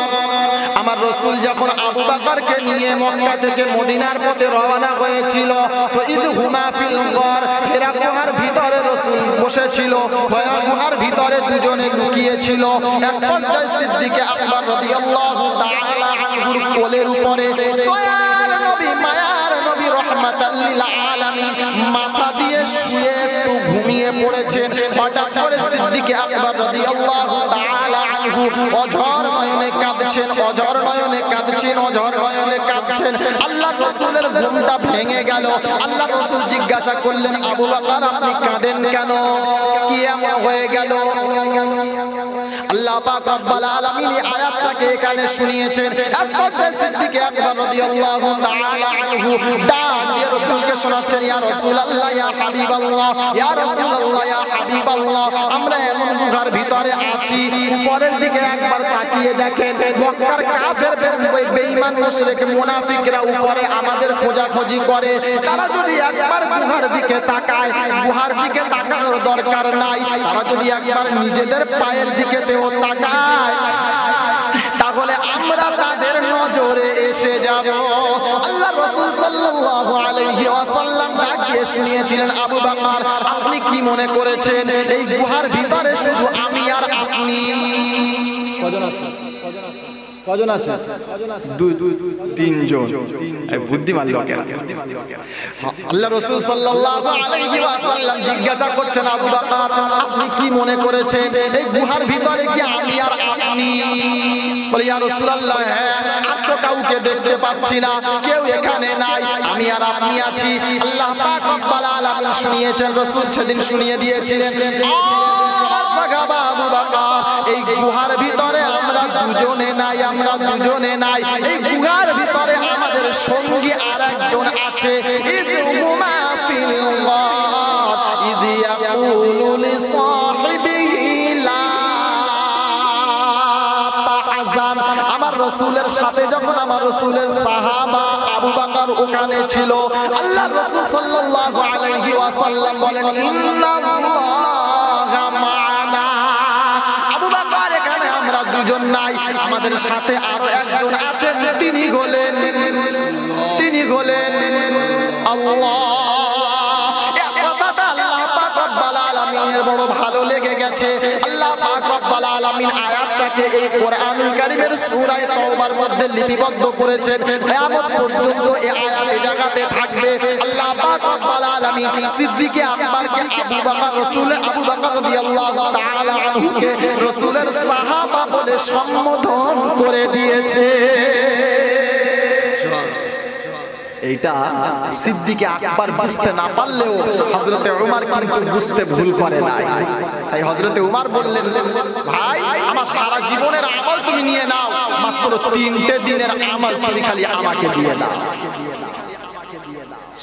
আমার রাসূল যখন আবু বকরকে নিয়ে মক্কা থেকে মদিনার পথে রওনা হয়েছিল, তো ইযহুমা ফিল গার, হেরা গুহার ভিতরে রাসূল বসেছিল, হেরা গুহার ভিতরে দুজনে লুকিয়ে ছিল। এক পর্যায়ে সিদ্দিক আকবর রাদিয়াল্লাহু তাআলা আনহুর কোলের উপরে দয়ার নবী, মায়ার নবী, রাহমাতাল লিল আলামিন মাথা দিয়ে শুয়ে একটু ঘুমিয়ে পড়েছেন। হঠাৎ করে সিদ্দিক আকবর রাদিয়াল্লাহু তাআলা আনহু অঝর নয়নে কাঁদছেন, অঝর নয়নে কাঁদছেন, অঝর নয়নে কাঁদছেন। আল্লাহ রাসূলের ঘুমটা ভেঙে গেল। আল্লাহ রাসূল জিজ্ঞাসা করলেন, আবু বকর, আপনি কাঁদেন কেন? কি এমন হয়ে গেল? আল্লাহ পাক রব্বুল আলামিন এই আয়াতটাকে এখানে শুনিয়েছেন। একবার সিদ্দিক আকবর রাদিয়াল্লাহু তাআলা আনহু ডাক দিয়ে রাসূলকে শোনাচ্ছেন, ইয়া রাসূলুল্লাহ ইয়া হাবিবাল্লাহ, ইয়া রাসূলুল্লাহ ইয়া হাবিবাল্লাহ, আমরা এমন গুহার ভিতরে আছি। পরের দিকে একবার তাকিয়ে দেখেন মক্কার কাফের বেঈমান মুশরিক মুনাফিকরা উপরে আমাদের খোঁজাখুঁজি করে। তারা যদি একবার গুহার দিকে তাকায়, গুহার দিকে তাকানোর দরকার নাই, তারা যদি একবার নিজেদের পায়ের দিকে তাকায় তাহলে আমরা তাদের নজরে এসে যাব। আল্লাহ রাসূল সাল্লাল্লাহু আলাইহি ওয়াসাল্লাম ডাকিয়ে শুনিয়েছিলেন, আবু বকর আপনি কি মনে করেছেন এই গুহার ভিতরে শুধু আমি আর আপনি? কজন আছে? কজন আছে? তিনজন। বুদ্ধিমান লোকেরা। আল্লাহ রাসূল সাল্লাল্লাহু আলাইহি ওয়াসাল্লাম জিজ্ঞাসা করছেন, আবু বকর আপনি কি মনে করেছেন এই গুহার ভিতরে কি আমি আর আপনি? বলে, ইয়া রাসূলুল্লাহ হ্যাঁ, আর তো কাউকে দেখতে পাচ্ছি না, কেউ এখানে নাই, আমি আর আপনি আছি। আল্লাহ পাক রব্বুল আলামিন শুনিয়েছেন, রাসূল সেদিন শুনিয়ে দিয়েছিলেন, আমার সাহাবা আবু বকর এই গুহার ভিতরে আমরা দুজনে নাই, আমরা দুজনে নাই, এই গুহার ভিতরে আমাদের সঙ্গী আরেকজন আছে। ইযহুমা ফিল গার ইয ইয়াকুলু লিসাহিবিহি লা তাহজান। আমার রাসূলের সাথে যখন আমার রাসূলের সাহাবা আবু বকর ওখানে ছিল, আল্লাহ রাসূল সাল্লাল্লাহু আলাইহি ওয়াসাল্লাম বলেন, ইন্নাল্লাহা মা'ানা। আবু বকর এখানে আমরা দুজন নাই, আমাদের সাথে আরো একজন আছেন, তিনি হলেন আল্লাহ। বড় ভালো লেগে গেছে। আল্লাহ পাক রব্বুল আলামিন আয়াতটাকে এই কোরআনুল কারীমের সূরা তাওবার মধ্যে লিপিবদ্ধ করেছেন। কিয়ামত পর্যন্ত এই আয়াত এই জায়গাতে থাকবে। আল্লাহ পাক রব্বুল আলামিন সিদ্দিক আকবরকে আবু বকর রাদিয়াল্লাহু তাআলা আনহুকে রাসূলের সাহাবা বলে সম্বোধন করে দিয়েছে। এইটা সিদ্দিক আকবর বুঝতে না পারলেও হযরতে ওমর কিন্তু বুঝতে ভুল করে নাই। তাই হযরতে ওমর বললেন, ভাই আমার সারা জীবনের আমল তুমি নিয়ে নাও, মাত্র 3টে দিনের আমল তুমি খালি আমাকে দিয়ে দাও।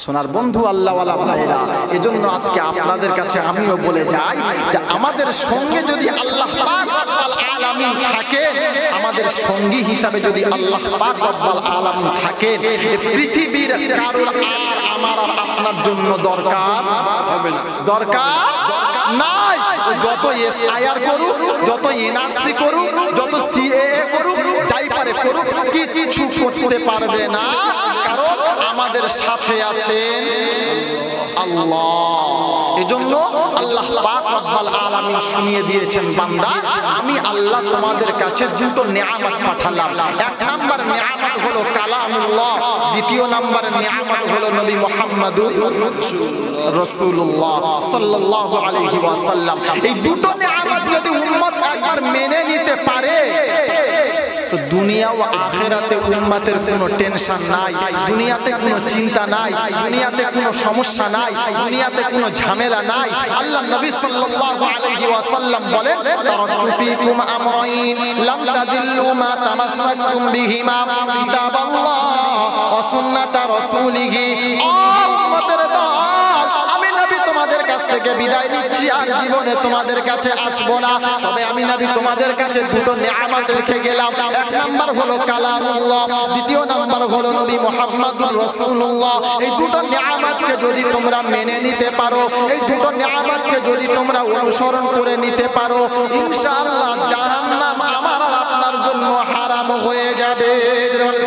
সোনার বন্ধু আল্লাহওয়ালা ভাইরা, এজন্য আজকে আপনাদের কাছে আমিও বলে যাই যে আমাদের সঙ্গে যদি আল্লাহ পাক রব্বুল আলামিন থাকেন, আমাদের সঙ্গী হিসাবে যদি আল্লাহ পাক রব্বুল আলামিন থাকেন, এই পৃথিবীর কারোর আর আমার আর আপনার জন্য দরকার হবে না, দরকার নাই। যত এসআইআর করুক, যত এনআরসি করুক, যত সিএএ করুক, যাই পারে করুক, কিছু করতে পারবে না, কারণ আমাদের সাথে আছেন আল্লাহ। এজন্য আল্লাহ পাক রব্বুল আলামিন শুনিয়ে দিয়েছেন, বান্দা আমি আল্লাহ তোমাদের কাছে দুটো নিয়ামত পাঠালাম। এক নাম্বার নিয়ামত হলো কালামুল্লাহ, দ্বিতীয় নাম্বার নিয়ামত হলো নবী মুহাম্মদুর রাসূলুল্লাহ সাল্লাল্লাহু আলাইহি ওয়াসাল্লাম। এই দুটো নিয়ামত যদি উম্মত একবার মেনে নিতে পারে তো দুনিয়া ও আখিরাতে উম্মতের কোনো টেনশন নাই, দুনিয়াতে কোনো চিন্তা নাই, দুনিয়াতে কোনো সমস্যা নাই, দুনিয়াতে কোনো ঝামেলা নাই। আল্লাহ নবী সাল্লাল্লাহু আলাইহি ওয়াসাল্লাম বলেন, তারাকতু ফীকুম আমরাইন লাম তাদিল্লু মা তামাসসাকতুম বিহিমা কিতাবাল্লাহ ওয়া সুন্নাতা রাসূলিহি। উম্মতের দল, আমি নবী তোমাদের কাছ থেকে বিদায় নিচ্ছি, আর জীবনে তোমাদের কাছে আসবো না। তবে আমি নবী তোমাদের কাছে দুটো নিয়ামত রেখে গেলাম। এক নাম্বার হলো কালামুল্লাহ, দ্বিতীয় নাম্বার হলো নবী মুহাম্মদুর রাসূলুল্লাহ। এই দুটো নিয়ামতকে যদি তোমরা মেনে নিতে পারো, এই দুটো নিয়ামতকে যদি তোমরা অনুসরণ করে নিতে পারো, ইনশাআল্লাহ জাহান্নাম আমার আর আপনার জন্য হারাম হয়ে যাবে।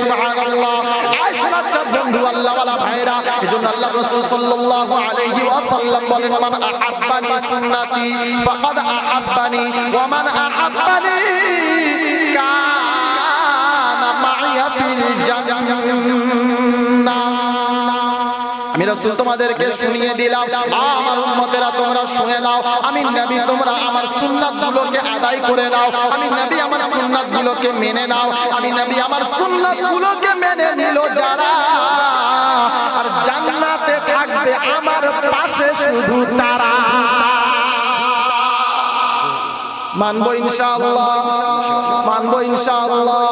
সুবহানাল্লাহ। আয়েশা বন্ধু আল্লাহওয়ালা ভাইরা, এজন্য আল্লাহ রাসূল সাল্লাল্লাহু আলাইহি ওয়াসাল্লাম বলেন, মান আহাব্বানি সুন্নতি ফাকাদ আহাব্বানি ওয়া মান আহাব্বানি কানা মাইয়া ফিল জান্নাহ। আমি রাসূল তোমাদেরকে শুনিয়ে দিলাম, আমার উম্মতেরা তোমরা শুনে নাও। আমি নবী, তোমরা আমার সুন্নাতগুলোকে আদায় করে নাও। আমি নবী, আমার সুন্নাতগুলোকে মেনে নাও। আমি নবী, আমার সুন্নাতগুলোকে মেনে নিল যারা, আর জান্নাতে থাকবে আমার পাশে শুধু তারা। মানবো ইনশাআল্লাহ, মানবো ইনশাআল্লাহ,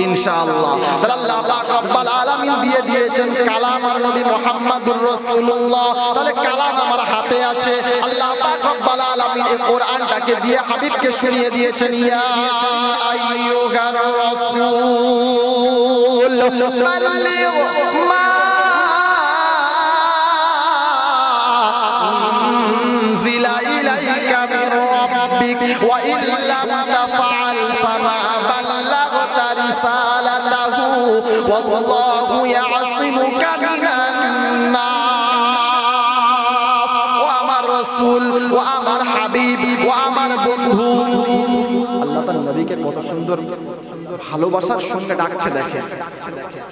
ইনশাআল্লাহ। আল্লাহ পাক রব্বুল আলামিন দিয়ে দিয়েছেন কালাম আর নবী মুহাম্মদুর রাসূলুল্লাহ। তাহলে কালাম আমার হাতে আছে, আল্লাহ পাক রব্বুল আলামিন এই কোরআনটাকে দিয়ে হাবিবকে শুনিয়ে দিয়েছেন, ইয়া আইয়ুহার রাসূল বাল্লিগ মা উনজিলা ইলাইকা মির রাব্বিক ওয়া ইল্লাম তাফআল ফামা বাল্লাগতা রিসালাতাহু ওয়াল্লাহু ইয়াসিমুকা মিনান নাস। ও আমার রাসূল, ও আমার হাবিব, ও আমার বন্ধু, আল্লাহ তার নবীকে কত সুন্দর ভালোবাসার সঙ্গে ডাকছে দেখেন।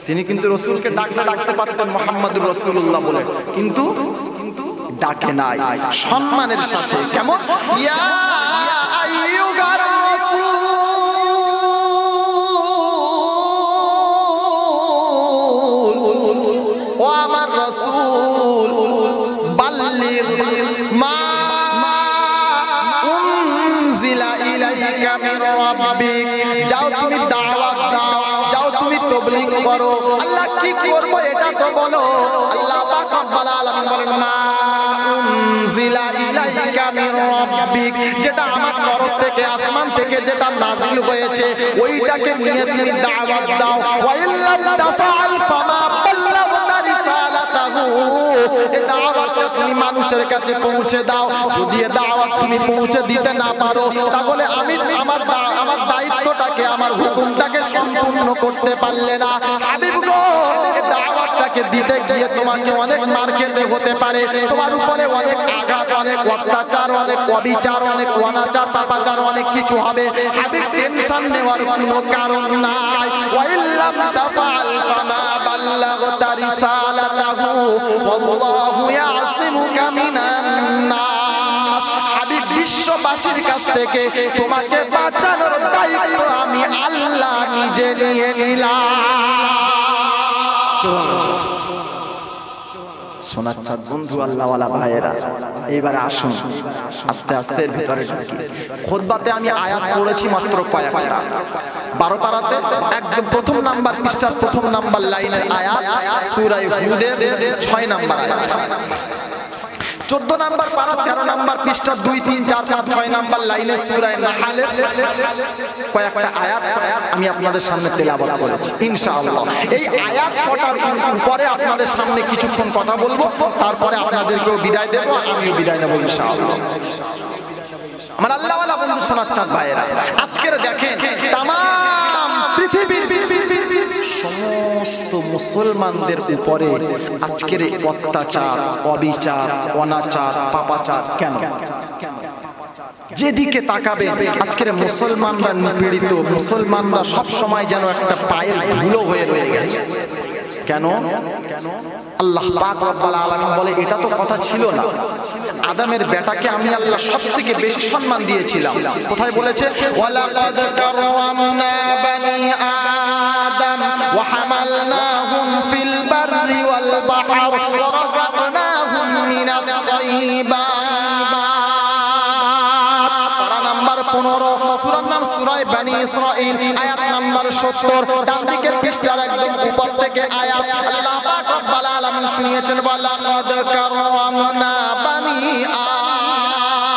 তিনি কিন্তু রাসূলকে ডাকতে পারতেন মুহাম্মদুর রাসূলুল্লাহ বলে, কিন্তু ডাকে নাই, সম্মানের সাথে। কেমন? ইয়া আইয়ুহার রাসূল ও আমার রাসূল বাল্লিগ মা উনজিলা ইলাইকা মির রাব্বিক, যাও তুমি দাওয়াত দাও, যাও তুমি তাবলীগ করো। আল্লাহ কি করব এটা তো বলো। আল্লাহ পাক রব্বুল আলামিন বলেন মা উনজিলা ইলাইকা মির রাব্বিক, যেটা আমার তরফ থেকে আসমান থেকে যেটা নাযিল হয়েছে ওইটাকে নিয়ে তুমি দাওয়াত দাও। ওয়া ইল্লাম তাফআল ফামা বাল্লাগতা রিসালাতাহু, এই দাওয়াতটা তুমি মানুষের কাছে পৌঁছে দাও। যদি এই দাওয়াত তুমি পৌঁছে দিতে না পারো তাহলে আমি আমার দায়িত্বটাকে, আমার হুকুমটাকে সম্পূর্ণ করতে পারলে না। হাবিব গো, এই দাওয়াতটাকে দিতে গিয়ে তোমাকে অনেক মার খেতে হতে পারে, তোমার উপরে অনেক আঘাত, অনেক অত্যাচার, অনেক অবিচার, অনেক অনাচার, পাপাচার, অনেক কিছু হবে। হাবিব টেনশন নেওয়ার কোনো কারণ নাই। ওয়া ইল্লাম তাফআল ফামা বাল্লাগতা রিসালাতাহু ওয়াল্লাহু ইয়াসিমুকা মিনান নাস। হাবিব, বিশ্ববাসীর কাছ থেকে তোমাকে বাঁচানোর দায়িত্ব আমি আল্লাহ নিজে নিয়ে নিলাম। সোনার চাঁদ বন্ধু, আল্লাহওয়ালা ভাইয়েরা, এইবারে আসুন আস্তে আস্তে ভিতরে ঢুকি। খুতবাতে আমি আয়াত পড়েছি মাত্র কয়েকটা, 12 পারাতে একদম প্রথম নাম্বার পৃষ্ঠার প্রথম নাম্বার লাইনের আয়াত, সূরা হুদের 6 নাম্বার আয়াত। 14 নাম্বার পারা 13 নাম্বার পৃষ্ঠা 2, 3, 4, 5, 6 নাম্বার লাইনে সূরা নাহলের কয়েকটা আয়াত আমি আপনাদের সামনে তেলাওয়াত করেছি ইনশাআল্লাহ। এই আয়াত কটার উপরে আপনাদের সামনে কিছুক্ষণ কথা বলবো, তারপরে আপনাদেরকেও বিদায় দেব, আমিও বিদায় নেব ইনশাআল্লাহ। আমার আল্লাহওয়ালা বন্ধু সোনার চাঁদ ভাইয়েরা, আজকের দেখেন তাম পৃথিবীর সমস্ত মুসলমানদের উপরে আজকের অত্যাচার, অবিচার, অনাচার, পাপাচার কেন? যেদিকে তাকাবে আজকের মুসলমানরা নিপীড়িত, মুসলমানরা সব সময় যেন একটা পায়ের ধুলো হয়ে রয়ে গেছে। কেন? আল্লাহ পাক রব্বুল আলামিন বলে এটা তো কথা ছিল না। আদমের বেটাকে আমি আল্লাহ সবথেকে বেশি সম্মান দিয়েছিলাম। কোথায় বলেছে? ওয়ালাকাদ কাররামনা বানি আদম ওয়া হামালনাহুম ফিল বাররি ওয়াল বাহর ওয়া রাযাকনাহুম মিনাত তাইয়্যিবাত। পারা নাম্বার 15, সূরার নাম সূরা বানি ইসরাঈল, আয়াত নাম্বার 70, ডান দিকের পৃষ্ঠার একদম উপর থেকে আয়াত। আল্লাহ পাক রব্বুল আলামিন শুনিয়েছেন ওয়ালাকাদ কাররামনা বানি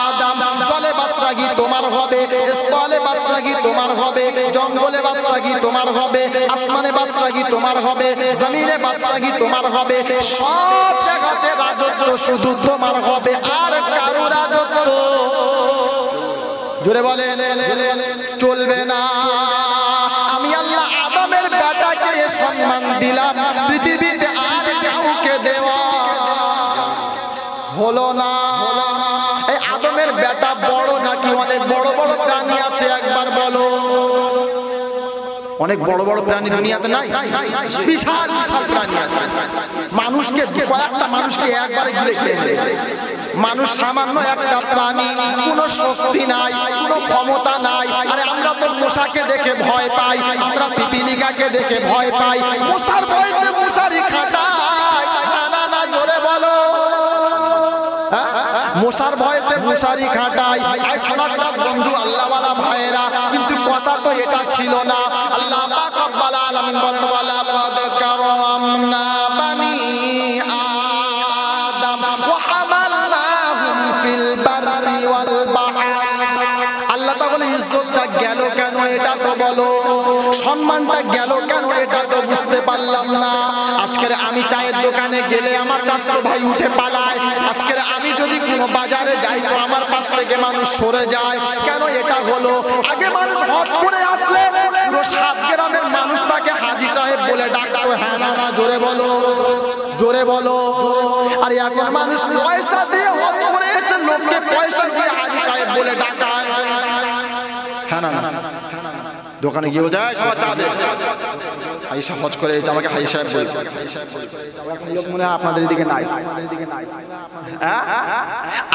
আদম। জলে বাদশাহী তোমার হবে, স্থলে বাদশাহী তোমার হবে, জঙ্গলে বাদশাহী তোমার হবে, আসমানে বাদশাহী তোমার হবে, জমিনে বাদশাহী তোমার হবে, সব জায়গাতে রাজত্ব শুধু তোমার হবে, আর কারো রাজত্ব জোরে বলে চলবে না। আমি আল্লাহ আদমের বেটাকে সম্মান দিলাম, পৃথিবীতে আর কাউকে দেওয়া হলো না। এই আদমের বেটা বড় নাকি অনেক বড় বড় প্রাণী আছে একবার বলো? অনেক বড় বড় প্রাণী দুনিয়াতে নাই? বিশাল বিশাল প্রাণী আছে। মানুষকে কয়েকটা মানুষকে একবারে ঘিরে খেয়ে নেবে। মানুষ সামান্য একটা প্রাণী, কোনো শক্তি নাই, কোনো ক্ষমতা নাই। আরে আমরা তো মশাকে দেখে ভয় পাই, আমরা পিপিলিকাকে দেখে ভয় পাই, মশার ভয়তে মশারি খাটাই। না না না, জোরে বলো। মশার ভয়তে মশারি খাটাই। আর শোনার বন্ধু আল্লাহওয়ালা ভাইয়েরা, কিন্তু কথা তো এটা ছিল না। আল্লাহ পাক রব্বুল আলামিন বলেন, ওয়ালা কাদ কারামনা বানি আদম ওয়া হামালনাহুম ফিল বাররি ওয়াল বাহর। আল্লাহ তাআলা ইজ্জতটা গেল কেন এটা তো বলো, সম্মানটা গেল কেন এটা তো বুঝতে পারলাম না। আজকের আমি চায়ের দোকানে গেলে আমার চাচতো ভাই উঠে পালায়। আজকের আমি যদি কোনো বাজারে যাই তো আমার পাশ থেকে মানুষ সরে যায় কেন এটা হলো। আগে মানুষ হজ করে আসলে পুরো 7 গ্রামের মানুষ তাকে হাজী সাহেব বলে ডাকতো। হ্যাঁ না না, জোরে বলো, জোরে বলো। আর এখন মানুষ পয়সা দিয়ে হজ করে এসে লোককে পয়সা দিয়ে হাজী সাহেব বলে ডাকায়। হ্যাঁ না না, দোকানে গিয়েও যায় সবাই চা দেয়, হাইসা হজ করে আমাকে হাই সাহেব বলে। লোক মনে হয় আপনাদের দিকে নাই।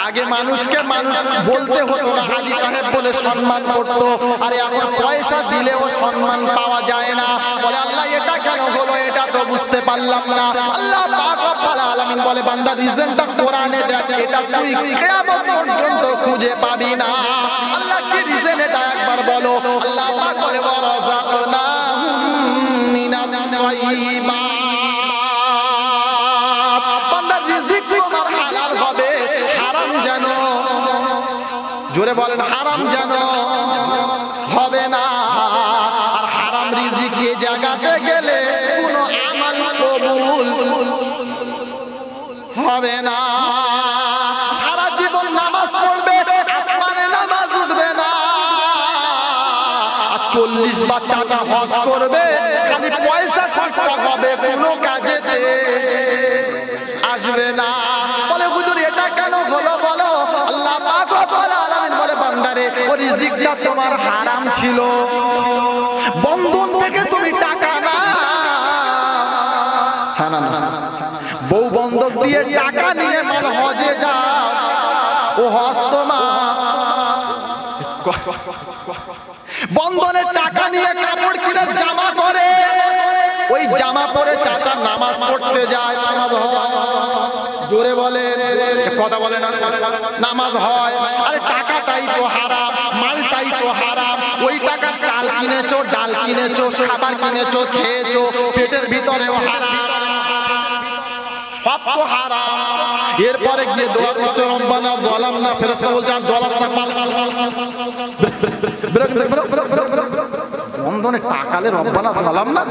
আগে মানুষকে মানুষ বলতে হতো না, হাজী সাহেব বলে সম্মান করতো। আর এখন পয়সা দিলেও সম্মান পাওয়া যায় না। বলে আল্লাহ এটা কেন হলো এটা তো বুঝতে পারলাম না। আল্লাহ পাক রব্বুল আলামিন বলে, বান্দা রিজনটা কোরআনে দেখ, এটা তুই কিয়ামত পর্যন্ত খুঁজে পাবি না। আল্লাহ কি রিজন এটা একবার বলো। আল্লাহ পাক বলে, জোরে বলেন, হারাম যেন হবে না। আর হারাম রিজিক এ জায়গাতে গেলে কোনো আমল কবুল হবে না। সারা জীবন নামাজ পড়বে, আসমানে নামাজ উঠবে না। 40 বাচ্চা হজ করবে, খালি পয়সা খরচা হবে, কোনো কাজে আসবে না। বলে হুজুর এটা কেন হলো বলো। আল্লাহ পাক রব্বুল আলামিন বলে, বান্দারে ও রিজিকটা তোমার হারাম ছিল, বন্ধন থেকে তুমি টাকা না। হ্যাঁ না না, বউ বন্ধক দিয়ে টাকা নিয়ে মাল হজে যাও, ও হজ তোমার। বন্ধনের টাকা নিয়ে কাপড় কিনে জামা করে, ওই জামা পরে চাচা নামাজ পড়তে যায়, নামাজ হয়। জোরে বলে, কথা বলে না, নামাজ হয়। আরে টাকাটাই তো হারাম, মালটাই তো হারাম। ওই টাকা চাল কিনেছো, ডাল কিনেছো, খাবার কিনেছো, খেয়েছো, পেটের ভিতরেও হারাম, সব তো হারাম। এরপরে গিয়ে দোয়া করতে, রব্বানা যালামনা, ফেরেশতা বলছে আর জ্বলাস না, বন্ধনে টাকালে রব্বানা যালামনা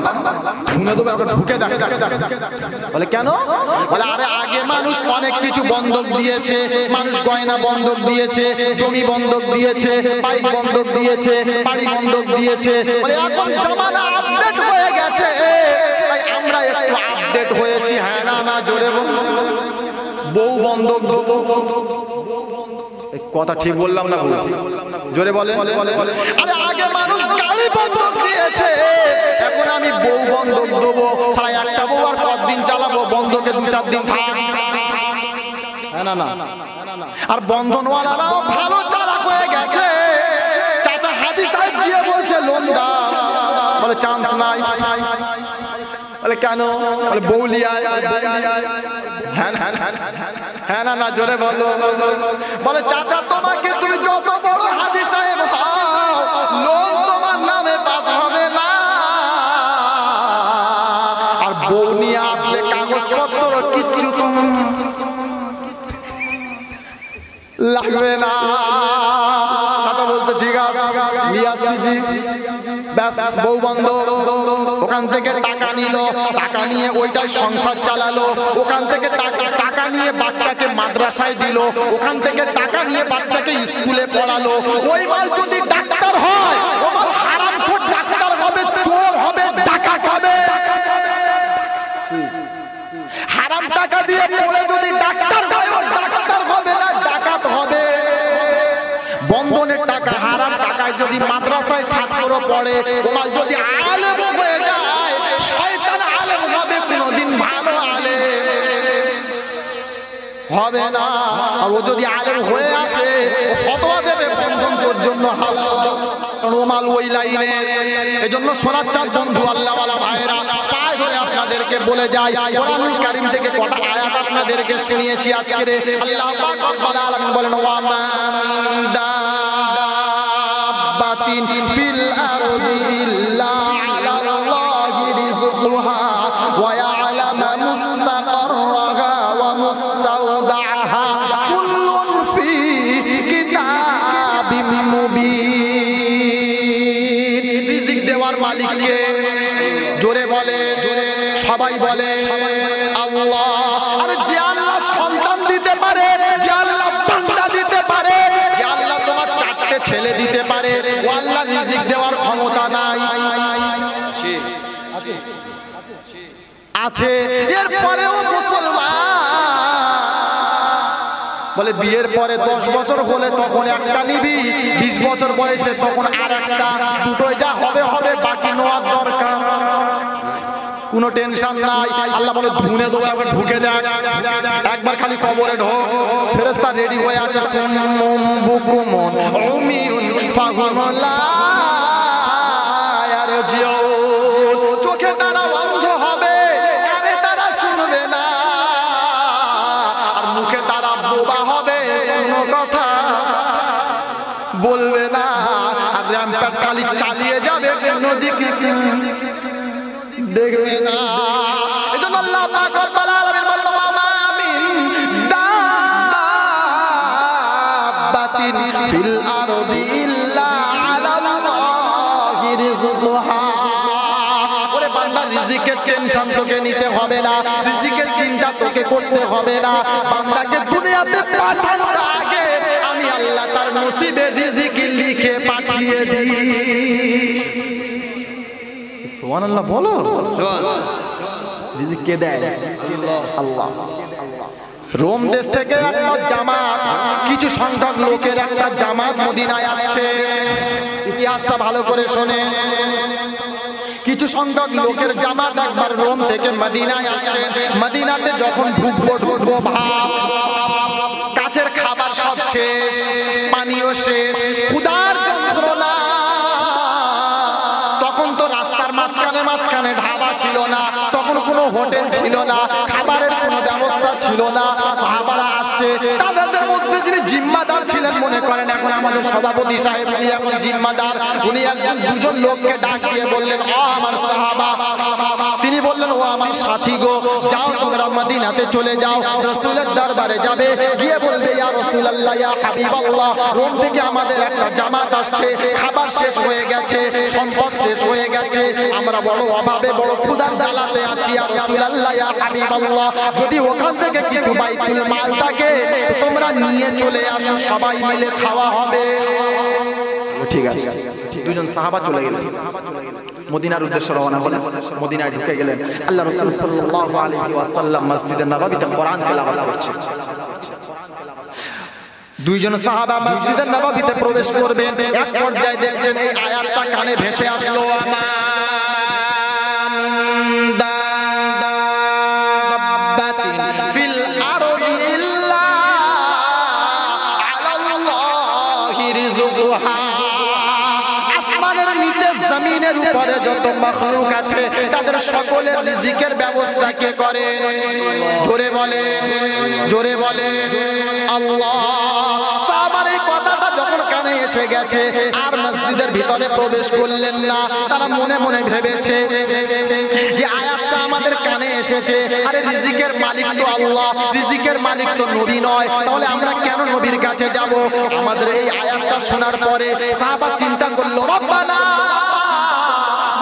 শুনে দেবো, একবার ঢুকে দেখ। বলে কেন? বলে আরে আগে মানুষ অনেক কিছু বন্ধক দিয়েছে, মানুষ গয়না বন্ধক দিয়েছে, জমি বন্ধক দিয়েছে, বাইক বন্ধক দিয়েছে, বাড়ি বন্ধক দিয়েছে। বলে এখন জামানা আপডেট হয়ে গেছে, তাই আমরা একটু আপডেট হয়েছি। হ্যাঁ না না, জোরে বল। বউ বন্ধক দেবো, কথা ঠিক বললাম না ভুল? জোরে বলে। আরে আগে মানুষ গাড়ি বন্ধক দিয়েছে, এখন আমি বউ বন্ধক দেবো। সারা একটা বউ আর কতদিন চালাবো, বন্ধকে 2-4 দিন থাক। না না, আর বন্ধনওয়ালারাও ভালো চালাক হয়ে গেছে। চাচা হাজী সাহেব গিয়ে বলছে লোন দাও, বলে চান্স নাই। বলে কেন? বলে বউলিয়ায়। হ্যাঁ না না, জোরে বলো। বলে চাচা তোমাকে তুমি যত বড় হাজী সাহেব হও, লোন তোমার নামে পাস হবে না। আর বউ নিয়ে আসলে কাগজপত্র কিচ্ছু তুমি লাগবে না। চাচা বলছে ঠিক আছে, নিয়ে আসছি। ব্যাস, বউ বন্ধ। ওখান থেকে টাকা নিল, টাকা নিয়ে ওইটাই সংসার চালালো। ওখান থেকে টাকা নিয়ে বাচ্চাকে মাদ্রাসায় দিল, ওখান থেকে টাকা নিয়ে বাচ্চাকে স্কুলে পড়ালো। ওই মাল যদি ডাক্তার হয়, ও মাল হারামখোর ডাক্তার হবে, চোর হবে, ডাকাত হবে। হারাম টাকা দিয়ে পড়ে যদি ডাক্তার হয়, ও ডাক্তার হবে না, ডাকাত হবে। বন্ধনের টাকা, হারাম টাকায় যদি মাদ্রাসায় ছাত্র পড়ে, ও মাল যদি আলেম হয়ে যায়, শয়তান আলেম হবে, কোনোদিন ভালো আলেম হবে না। আর ও যদি আলেম হয়ে আসে, ও ফতোয়া দেবে বন্ধন তোর জন্য হালাল, কারণ ও মাল ওই লাইনে। এজন্য শোনার চার বন্ধু আল্লাহওয়ালা ভাইরা, পায়ে ধরে আপনাদের আপনাদেরকে বলে যাই, কোরআনুল কারীম থেকে কটা আয়াত আপনাদেরকে শুনিয়েছি আজকে। আল্লাহ পাক রব্বুল আলামিন বলেন, ওয়া মা মিন দাব্বাতিন ফিল আরদি ইল্লা আলাল্লাহি রিজকুহা ওয়া ইয়ালামু মুস্তাকাররাহা ওয়া মুস্তাওদাআহা কুল্লুন ফি কিতাবিম মুবিন। রিজিক দেওয়ার মালিক কে? জোরে বলে, সবাই বলে আল্লাহ। আর যে আল্লাহ সন্তান দিতে পারে, যে আল্লাহ বান্দা দিতে পারে, যে আল্লাহ তোমার চারটে ছেলে দিতে পারে, ও আল্লাহ রিজিক দেওয়ার ক্ষমতা নাই? আছে। এরপরেও মুসলমান বলে বিয়ের পরে 10 বছর হলে তখন একটা নিবি, 20 বছর বয়সে তখন আর একটা, দুটোই যা হবে হবে, বাকি নেওয়ার দরকার কোনো টেনশন নাই। আল্লাহ বলে ধুনে দেবো, একবার ঢুকে দেখ, একবার খালি কবরে ঢোক, ফেরেশতা রেডি হয়ে আছে। সুম্মুম বুকুমুন উমিয়ুন ফাহুম লা ইয়ারজিউন। চোখে তারা অন্ধ হবে, কানে তারা শুনবে না, আর মুখে তারা বোবা হবে, কোনো কথা বলবে না। আর র্যাম্পের খালি চালিয়ে যাবে, নদীকে দেখবে না। এজন্য আল্লাহ পাক রব্বুল আলামিন বললেন, ওয়া মা মিন দাব্বাতিন ফিল আরদি ইল্লা আলাল্লাহি রিজকুহা। ওরে বান্দা, রিজিকের টেনশন তোকে নিতে হবে না, রিজিকের চিন্তা তোকে করতে হবে না। বান্দাকে দুনিয়াতে পাঠানোর আগে আমি আল্লাহ তার নসিবে রিজিক লিখে পাঠিয়ে দিই। সুবহানাল্লাহ বলো। রিজিক কে দেয়? আল্লাহ। রোম দেশ থেকে একটা জামাত, কিছু সংখ্যক লোকের একটা জামাত মদিনায় আসছে। ইতিহাসটা ভালো করে শোনে। কিছু সংখ্যক লোকের জামাত একবার রোম থেকে মদিনায় আসছে। মদিনাতে যখন ঢুকবো ভাব, কাছের খাবার সব শেষ, পানিও শেষ, ক্ষুধার যন্ত্রণা। তখন তো রাস্তার মাঝখানে ঢাবা ছিল না, তখন কোনো হোটেল ছিল না, খাবারের কোনো ব্যবস্থা ছিল না। সাহাবারা আসছে, তাদের মধ্যে যিনি জিম্মাদার ছিলেন, মনে করেন এখন আমাদের সভাপতি সাহেব, উনি এখন জিম্মাদার, উনি একজন দুজন লোককে ডাক দিয়ে বললেন, ও আমার সাহাবা। তিনি বললেন, ও আমার সাথী গো, যাও তোমরা মদিনাতে চলে যাও, রাসূলের দরবারে যাবে, গিয়ে বলবে, ইয়া রাসূলুল্লাহ, ইয়া হাবিবাল্লাহ, রোম থেকে আমাদের একটা জামাত আসছে, খাবার শেষ হয়ে গেছে, সম্পদ শেষ হয়ে গেছে, আমরা বড় অভাবে, বড় ক্ষুধার জ্বালাতে আছি, ইয়া রাসূলুল্লাহ, ইয়া হাবিবাল্লাহ, যদি ওখান থেকে কিছু বাইতুল মাল থাকে তোমরা নিয়ে চলে আসো, সবাই মিলে খাওয়া হবে। ঠিক আছে। দুজন সাহাবা চলে গেলেন, মদিনার উদ্দেশ্যে রওনা হলেন। মদিনায় ঢুকে গেলেন। আল্লাহ রাসূল সাল্লাল্লাহু আলাইহি ওয়াসাল্লাম মসজিদে নববীতে কোরআন তেলাওয়াত করছেন। দুইজন সাহাবা মসজিদে নববীতে প্রবেশ করবেন। এক পর্যায়ে দেখছেন এই আয়াতটা কানে ভেসে আসলো, আমা মিন দাব্বাতিন ফিল আরদি ইল্লা আলাল্লাহি রিজকুহা। আসমানের নিচে, জমিনের উপরে যত মাখলুক আছে, তাদের সকলের রিজিকের ব্যবস্থা কে করে? জোরে বলে, জোরে বলে আল্লাহ। সাহাবার এই কথাটা যখন কানে এসে গেছে, আর মসজিদের ভিতরে প্রবেশ করলেন না। তারা মনে মনে ভেবেছে যে আয়াতটা আমাদের কানে এসেছে, আরে রিজিকের মালিক তো আল্লাহ, রিজিকের মালিক তো নবী নয়, তাহলে আমরা কেন নবীর কাছে যাব? আমাদের এই আয়াতটা শোনার পরে সাহাবা চিন্তা করলো, রব্বানা,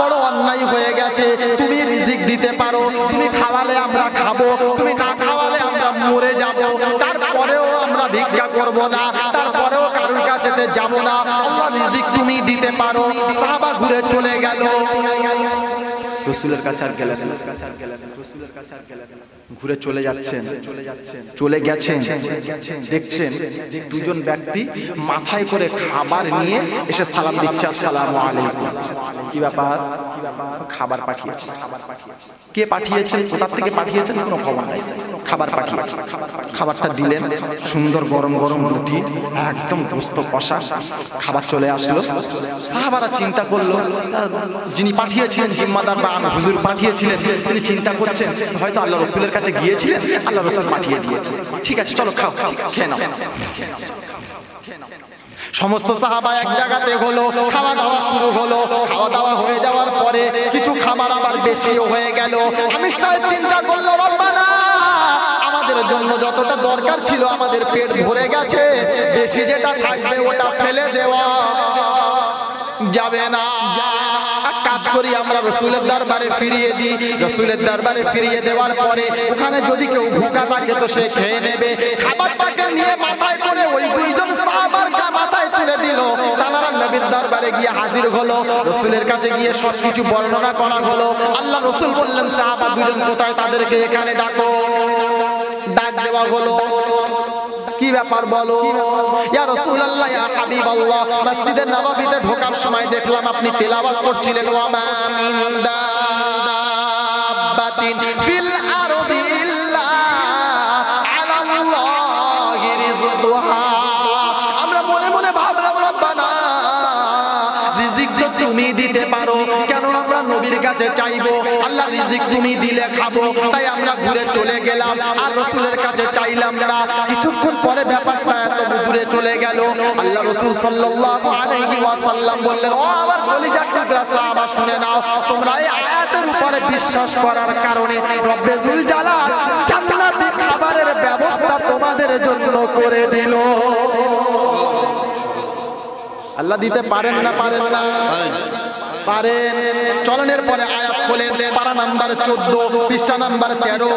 বড় অন্যায় হয়ে গেছে, তুমি রিজিক দিতে পারো, তুমি খাওয়ালে আমরা খাবো, তুমি না খাওয়ালে আমরা মরে যাব, তারপরেও আমরা ভিক্ষা করব না, তারপরেও কারোর কাছে যাব না, আল্লাহ রিজিক তুমি দিতে পারো। সাহাবা ঘুরে চলে গেল, রাসূলের কাছে আর গেলেন না। ঘুরে চলে যাচ্ছেন, চলে গেছেন, দেখছেন দুজন ব্যক্তি মাথায় করে খাবার নিয়ে এসে সালাম দিচ্ছে, আসসালামু আলাইকুম। কি ব্যাপার? খাবার পাঠিয়েছে। কে পাঠিয়েছেন, কোথা থেকে পাঠিয়েছেন কোনো খবর নাই, খাবার পাঠিয়েছে। খাবারটা দিলেন, সুন্দর গরম গরম রুটি, একদম গোস্ত কষা খাবার চলে আসলো। সাহাবারা চিন্তা করলো, যিনি পাঠিয়েছিলেন জিম্মাদার বা হুজুর পাঠিয়েছিলেন, তিনি চিন্তা করছেন হয়তো আল্লাহ রাসূলের কাছে গিয়েছিলেন, আল্লাহ রাসূল পাঠিয়ে দিয়েছে, ঠিক আছে চলো খাও, খেয়ে নাও। সমস্ত সাহাবা এক জায়গাতে হলো, খাওয়া দাওয়া শুরু হলো। খাওয়া দাওয়া হয়ে যাওয়ার পরে কিছু খাবার আবার বেশিও হয়ে গেল। আমির সাহেব চিন্তা করলো, রব্বানা, আমাদের জন্য যতটা দরকার ছিল আমাদের পেট ভরে গেছে, বেশি যেটা থাকবে ওটা ফেলে দেওয়া যাবে না। কাজ করি, আমরা রাসূলের দরবারে ফিরিয়ে দিই। রাসূলের দরবারে ফিরিয়ে দেওয়ার পরে ওখানে যদি কেউ ভুকা থাকে তো সে খেয়ে নেবে। খাবারটাকে নিয়ে মাথায় করে ওই দুইজন সাহাবার মাথায় তুলে দিল। তারা নবীর দরবারে গিয়ে হাজির হলো। রাসূলের কাছে গিয়ে সবকিছু বর্ণনা করা হলো। আল্লাহ রাসূল বললেন, সাহাবা দুজন কোথায়, তাদেরকে এখানে ডাকো। ডাক দেওয়া হলো। কি ব্যাপার বলো? ইয়া রাসূলুল্লাহ, ইয়া হাবিবাল্লাহ, মসজিদে নববীতে ঢোকার সময় দেখলাম আপনি তেলাওয়াত করছিলেন, ওয়া মা মিন দাব্বাতিন ফিল আরদি ইল্লা আলাল্লাহি রিজকুহা। আমরা মনে মনে ভাবলাম, রব্বানা, রিজিক তো তুমি দিতে পারো, কেন আমরা নবীর কাছে চাইবো? আল্লাহ রিজিক তুমি দিলে খাবো, তাই আমরা ঘুরে চলে গেলাম, আর রাসূলের কাছে চাইলাম না। কিছুক্ষণ পরে ব্যাপারটা এত দূরে চলে গেল। আল্লাহ রাসূল সাল্লাল্লাহু আলাইহি ওয়াসাল্লাম বললেন, ও আমার কলিজার টুকরা সাহাবা, শুনে নাও, তোমরা এই আয়াতের উপরে বিশ্বাস করার কারণে রব্বে যুল জালাল জান্নাতি খাবারের ব্যবস্থা তোমাদের জন্য করে দিল। আল্লাহ দিতে পারেন না? পারেন না? পারেন। চলনের পরে আয়াত খোলেন, পারা নাম্বার 14, পৃষ্ঠা নাম্বার 13,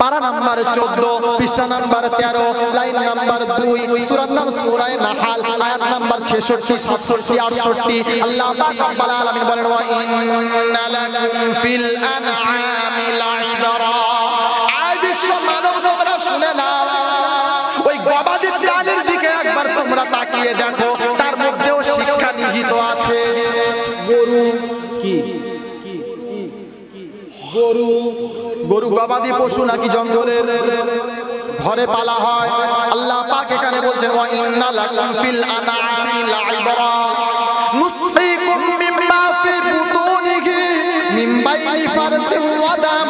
পারা নাম্বার 14, পৃষ্ঠা নাম্বার 13, লাইন নাম্বার 2, সূরার নাম সূরা নাহাল, আয়াত নাম্বার 66, 67, 68। আল্লাহ পাক রব্বুল আলামিন বলেন, ওয়া ইন্না লাকুম ফিল আনআমি লাইবরা। আয় বিশ্ব মানব, তোমরা শুনে নাও, ওই গবাদি প্রাণীর দিকে একবার তোমরা তাকিয়ে দেখো, তার মধ্যেও শিক্ষা নিহিত আছে। গরু কি? গরু, গরু গবাদি পশু নাকি জঙ্গলের? ঘরে পালা হয়। আল্লাহ পাক এখানে বলছেন, ওয়া ইন্না লাকুম ফিল আনআমি লাইবরা নুসকিকুম মিম্মা ফি বুতুনিহি মিন বাইনি ফারসিন ওয়া দাম